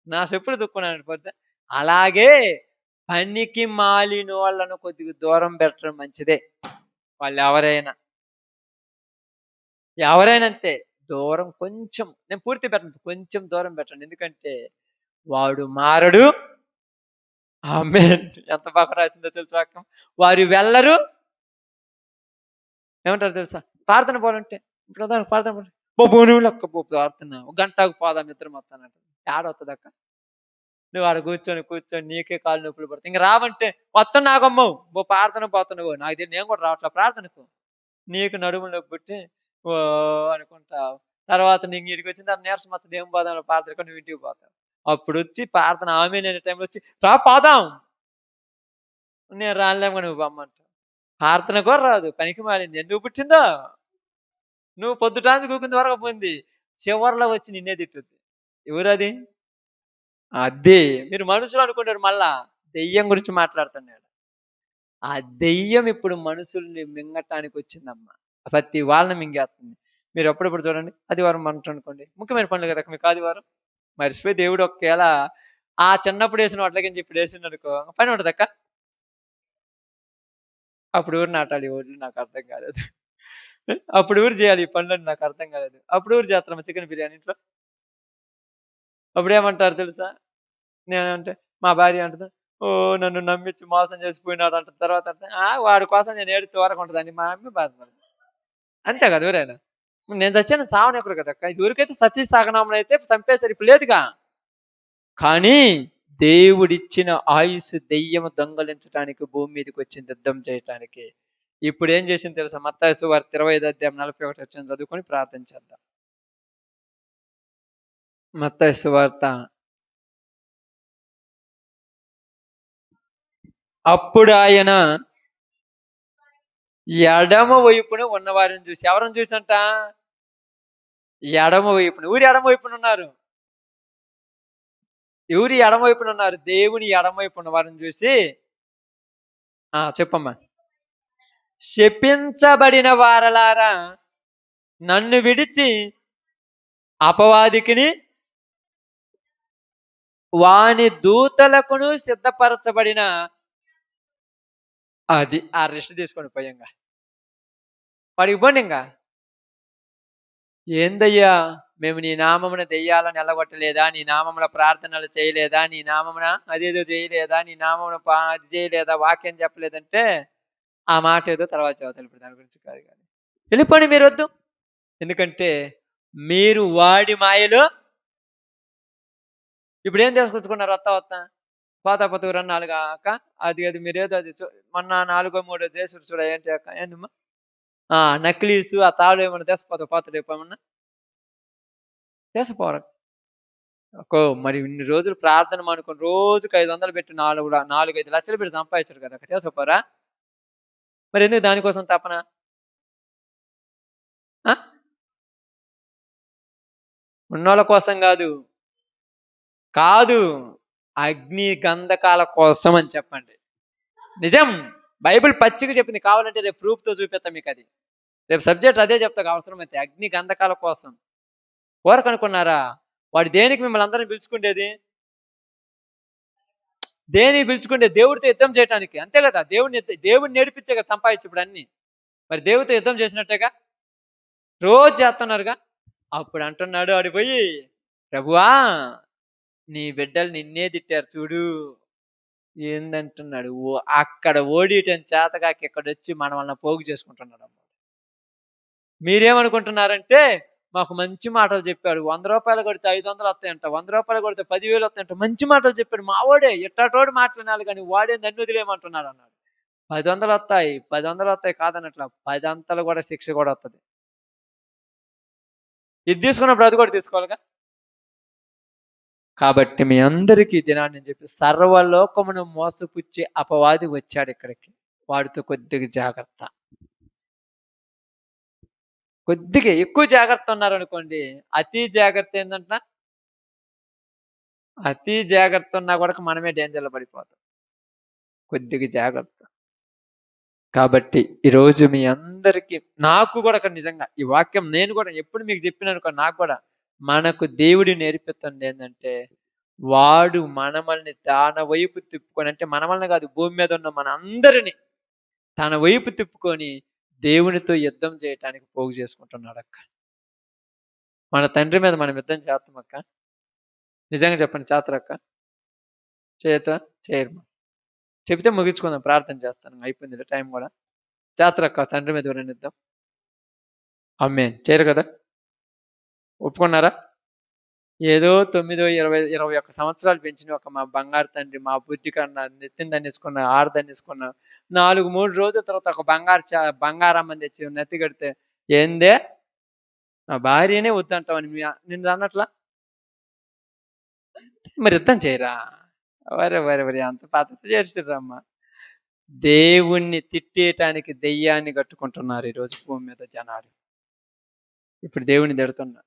నా చెప్పులు దుక్కున్నాను పోతే. అలాగే పనికి మాలిన వాళ్ళను కొద్దిగా దూరం పెట్టడం మంచిదే. వాళ్ళు ఎవరైనా అంతే, దూరం కొంచెం, నేను పూర్తి పెట్టండి, కొంచెం దూరం పెట్టండి. ఎందుకంటే వాడు మారడు. ఆమేన్. ఎంత బాగా రాసిందో తెలుసు వాక్యం. వారు వెళ్ళరు, ఏమంటారు తెలుసా, ప్రార్థన పోవాలంటే ఇప్పుడు ప్రార్థన లెక్క ప్రార్థన ఒక గంటకు పోదాం ఇద్దరు మొత్తం అంటే ఏడవుతుంది అక్క. నువ్వు ఆడ కూర్చొని నీకే కాళ్ళు నొప్పులు పడతాయి. ఇంక రావంటే మొత్తం నాకమ్మవు ప్రార్థన పోతున్నావు, నాకు తెలియదు, నేను కూడా రావట్లే ప్రార్థనకు. నీకు నడుము నొప్పి పుట్టి ఓ అనుకుంటావు. తర్వాత నీకు ఇంటికి వచ్చిన తర్వాత నీరసం మొత్తం దేవుని పోదాం ప్రార్థన, నువ్వు ఇంటికి పోతావు. అప్పుడు వచ్చి ప్రార్థన ఆమె అనే టైంలో వచ్చి రా పోదాం, నేను రాలేము నువ్వు బమ్మంటావు. ప్రార్థన కూడా రాదు, పనికి మారింది. ఎందుకు పుట్టిందో, నువ్వు పొద్దుటాంచి కూకుంది వరకు పోయింది, చివరిలో వచ్చి నిన్నే తిట్టుద్ది. ఎవరది? అదే మీరు మనుషులు అనుకుంటారు, మళ్ళా దెయ్యం గురించి మాట్లాడుతున్నాడు. ఆ దెయ్యం ఇప్పుడు మనుషుల్ని మింగటానికి వచ్చిందమ్మా, ప్రతి వాళ్ళని మింగేస్తుంది. మీరు అప్పుడప్పుడు చూడండి, ఆదివారం మంట అనుకోండి, ముఖ్యమైన పండుగ కదా మీకు ఆదివారం, మర్చిపోయి దేవుడు ఒకేళ ఆ చిన్నప్పుడు వేసిన వాటికి ఇప్పుడు వేసిండు అనుకో, పని ఉంటుంది అక్క. అప్పుడు ఊరు నాటాలి ఓట్లు, నాకు అర్థం కాలేదు. అప్పుడు ఊరు చేయాలి ఈ పనులని, నాకు అర్థం కాలేదు. అప్పుడు ఊరు చేస్తాం చికెన్ బిర్యానీ ఇంట్లో. అప్పుడు ఏమంటారు తెలుసా, నేనంటే మా భార్య అంటుంది ఓ నన్ను నమ్మించి మోసం చేసిపోయినాడు అంట. తర్వాత వాడి కోసం నేను ఏడుతూ వరకు ఉంటుందని మా అమ్మ బాధపడదు. అంతే కదా ఎవరైనా. నేను చచ్చాను చావనెక్కడు కదక్క. ఇది ఊరికైతే సతీ సహగమనం అయితే చంపేశారు, ఇప్పుడు లేదుగా. కానీ దేవుడిచ్చిన ఆయుస్సు దెయ్యము దొంగలించడానికి భూమి మీదకి వచ్చింది యుద్ధం చేయటానికి. ఇప్పుడు ఏం చేసింది తెలుసా? మత్తయి సువార్త 25:41 చదువుకొని ప్రార్థన చేద్దాం. మత్తయి సువార్త. అప్పుడు ఆయన ఎడమ వైపున ఉన్నవారిని చూసి, ఎవరిని చూసంట? ఎడమ వైపున. ఊరి ఎడమ వైపున ఉన్నారు. ఎవరి ఎడమ వైపున ఉన్నారు? దేవుని ఎడమ వైపున వారిని చూసి చెప్పమ్మా. శపించబడిన వారలారా, నన్ను విడిచి అపవాదికిని వాని దూతలకును సిద్ధపరచబడిన అది ఆ రెస్ట్ తీసుకొని పోయంగా వాడికి పోండి. ఇంకా ఏందయ్యా, మేము నీ నామమున దెయ్యాలను ఎల్లగొట్టలేదా? నీ నామమున ప్రార్థనలు చేయలేదా? నీ నామమున అదేదో చేయలేదా? నీ నామమున అది చేయలేదా? వాక్యం చెప్పలేదంటే ఆ మాట ఏదో తర్వాత చదువుతాను, ఇప్పుడు దాని గురించి కాదు. కానీ వెళ్ళిపోండి, మీరు వద్దు. ఎందుకంటే మీరు వాడి మాయలో ఇప్పుడు ఏం తీసుకొచ్చుకున్నారు? వస్తా పోతా పతుకురు అన్నాలుగా అక్క. అది మీరేదో అది మొన్న 4 3 చేసుడు చూడ. ఏంటి అక్క? ఏంటమ్మా? నక్లీసు ఆ తాడు ఏమన్నా పోతాడు ఏమన్నా దేశపోరా. మరి ఇన్ని రోజులు ప్రార్థన మానుకొని రోజుకి 500 పెట్టి 4-5 లక్షలు పెట్టి సంపాదించాడు కదా, దేశపోరా. మరి ఎందుకు దానికోసం తపన? ఉన్నోళ్ళ కోసం కాదు, అగ్ని గంధకాల కోసం అని చెప్పండి. నిజం, బైబిల్ పచ్చిగా చెప్పింది. కావాలంటే రేపు ప్రూఫ్తో చూపిస్తా మీకు. అది రేపు సబ్జెక్ట్ అదే చెప్తా అవసరమైతే. అగ్ని గంధకాల కోసం. కోరకనుకున్నారా? వాడు దేనికి మిమ్మల్ని అందరిని పిలుచుకుండేది? దేనికి పిలుచుకుంటే? దేవుడితో యుద్ధం చేయడానికి, అంతే కదా. దేవుడిని నేర్పించే కదా సంపాదించి ఇప్పుడు అన్ని. మరి దేవుడితో యుద్ధం చేసినట్టేగా, రోజు చేస్తున్నారుగా. అప్పుడు అంటున్నాడు ఆడిపోయి, ప్రభువా నీ బిడ్డలు నిన్నే తిట్టారు చూడు. ఏందంటున్నాడు? అక్కడ ఓడియటం చేతగాకి ఇక్కడ వచ్చి మన వలన పోగు చేసుకుంటున్నాడు. మీరేమనుకుంటున్నారంటే మాకు మంచి మాటలు చెప్పాడు, 100 రూపాయలు కొడితే 500 వస్తాయంట, 100 రూపాయలు కొడితే 10,000 వస్తాయంట, మంచి మాటలు చెప్పాడు మావాడే, ఎట్టాటోడు మాట్లాడాలి. కానీ వాడే నన్ను వదిలేయమంటున్నాడు అన్నాడు. 10 వస్తాయి, 10 వస్తాయి కాదన్నట్లా, 10 కూడా శిక్ష కూడా వస్తుంది. ఇది తీసుకున్నప్పుడు అది కూడా తీసుకోవాలిగా. కాబట్టి మీ అందరికీ దినాన్ని చెప్పి, సర్వలోకమును మోసపుచ్చి అపవాది వచ్చాడు ఇక్కడికి. వాడితో కొద్దిగా జాగ్రత్త. కొద్దిగా ఎక్కువ జాగ్రత్త ఉన్నారనుకోండి, అతి జాగ్రత్త ఏంటంట? అతి జాగ్రత్త ఉన్నా కూడా మనమే డేంజర్లో పడిపోతాం. కొద్దిగా జాగ్రత్త. కాబట్టి ఈరోజు మీ అందరికీ, నాకు కూడా నిజంగా ఈ వాక్యం నేను కూడా ఎప్పుడు మీకు చెప్పినాను, నాకు కూడా మనకు దేవుడు నేర్పిస్తుంది ఏంటంటే, వాడు మనమల్ని తన వైపు తిప్పుకొని, అంటే మనమల్ని కాదు, భూమి మీద ఉన్న మన అందరినీ తన వైపు తిప్పుకొని దేవునితో యుద్ధం చేయటానికి పోగు చేసుకుంటున్నాడు అక్క. మన తండ్రి మీద మనం యుద్ధం చేస్తాం అక్క. నిజంగా చెప్పండి, చేతరక్క? చేయరు. చెబితే ముగించుకుందాం, ప్రార్థన చేస్తాను, అయిపోయింది టైం కూడా. చేతరక్క తండ్రి మీద ఎవరైనా యుద్ధం? ఆమేన్. చేయరు కదా? ఒప్పుకున్నారా? ఏదో 9, 20, 21 సంవత్సరాలు పెంచిన ఒక మా బంగారు తండ్రి, మా బుద్ధి కన్నా నెత్తిని దండేసుకున్న, ఆడదన్నేసుకున్న, 3 రోజుల తర్వాత ఒక బంగారమ్మని తెచ్చి నెత్తి కడితే, ఏందే నా భార్యనే వద్దంటావని నిన్ను అన్నట్లా? మరి యుద్ధం చేయరా? వరే అంత పద్ధతి చేసిర్రమ్మా. దేవుణ్ణి తిట్టేయటానికి దెయ్యాన్ని కట్టుకుంటున్నారు ఈరోజు భూమి మీద జనాలు. ఇప్పుడు దేవుణ్ణి తిడుతున్నా.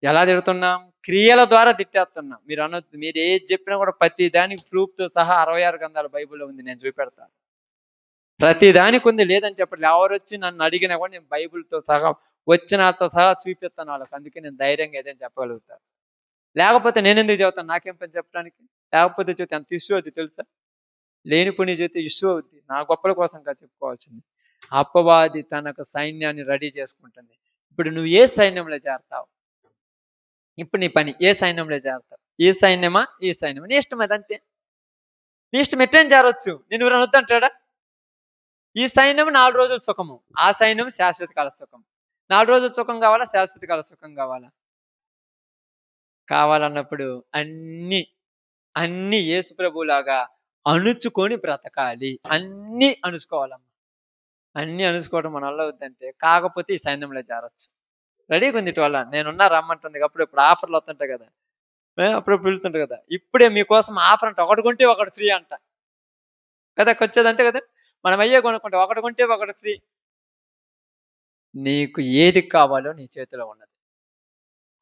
ఎలా తిడుతున్నాం? క్రియల ద్వారా తిట్టేస్తున్నాం. మీరు అనొద్దు, మీరు ఏది చెప్పినా కూడా ప్రతి దానికి ప్రూఫ్తో సహా 66 గ్రంథాల బైబిల్లో ఉంది, నేను చూపెడతాను. ప్రతి దానికి ఉంది, లేదని చెప్పట్లేదు. ఎవరు వచ్చి నన్ను అడిగినా కూడా నేను బైబిల్తో సహా, వచ్చినతో సహా చూపిస్తాను వాళ్ళకి. అందుకే నేను ధైర్యంగా ఏదైనా చెప్పగలుగుతాను. లేకపోతే నేను ఎందుకు చెబుతాను? నాకేం పని చెప్పడానికి? లేకపోతే చెబితే ఎంత ఇష్యూ అవుద్ది తెలుసా? లేని పుణ్య చెబితే ఇష్యూ అవుద్ది. నా గొప్పల కోసం కాదు చెప్పుకోవాల్సింది. అపవాది తనకు సైన్యాన్ని రెడీ చేసుకుంటుంది. ఇప్పుడు నువ్వు ఏ సైన్యంలో చేరతావు? ఇప్పుడు నీ పని ఏ సైన్యంలో చేరతావు? ఈ సైన్యమా, ఈ సైన్యమా? నీ ఇష్టం, అది అంతే. నీ ఇష్టం ఎట్టేం చేరొచ్చు, నేను వద్దంటాడా? ఈ సైన్యం 4 రోజుల సుఖము, ఆ సైన్యం శాశ్వత కాల సుఖం. 4 రోజుల సుఖం కావాలా, శాశ్వత కాల సుఖం కావాలా? కావాలన్నప్పుడు అన్ని అన్ని యేసు ప్రభులాగా అణుచుకొని బ్రతకాలి. అన్ని అణుచుకోవాలమ్మ. అన్ని అణుచుకోవడం మన వల్ల అవుద్దంటే, కాకపోతే ఈ సైన్యంలో చేరొచ్చు. రెడీగా ఉంది ఇటువల్ల, నేనున్నా రమ్మంటుంది. అప్పుడప్పుడు ఆఫర్లు వస్తుంటాయి కదా, అప్పుడప్పుడు వెళ్తుంటాయి కదా. ఇప్పుడే మీకోసం ఆఫర్ అంట, ఒకటి కొంటే ఒకటి ఫ్రీ అంట కదా, వచ్చేది అంతే కదా. మనం అయ్యే కొనుక్కుంటే ఒకటి కొంటే ఒకటి ఫ్రీ. నీకు ఏది కావాలో నీ చేతిలో ఉన్నది.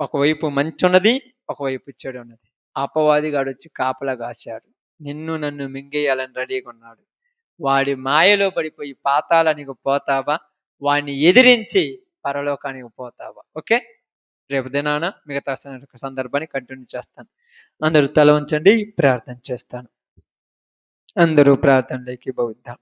ఒకవైపు మంచి ఉన్నది, ఒకవైపు చెడు ఉన్నది. అపవాదిగాడు వచ్చి కాపలా కాశాడు, నిన్ను నన్ను మింగేయాలని రెడీగా ఉన్నాడు. వాడి మాయలో పడిపోయి పాతాళానికి పోతావా, వాడిని ఎదిరించి పరలోకానికి పోతావా? ఓకే, రేపు దినాన మిగతా సందర్భాన్ని కంటిన్యూ చేస్తాను. అందరూ తల ఉంచండి, ప్రార్థన చేస్తాను. అందరూ ప్రార్థనలోకి భవిద్దాం.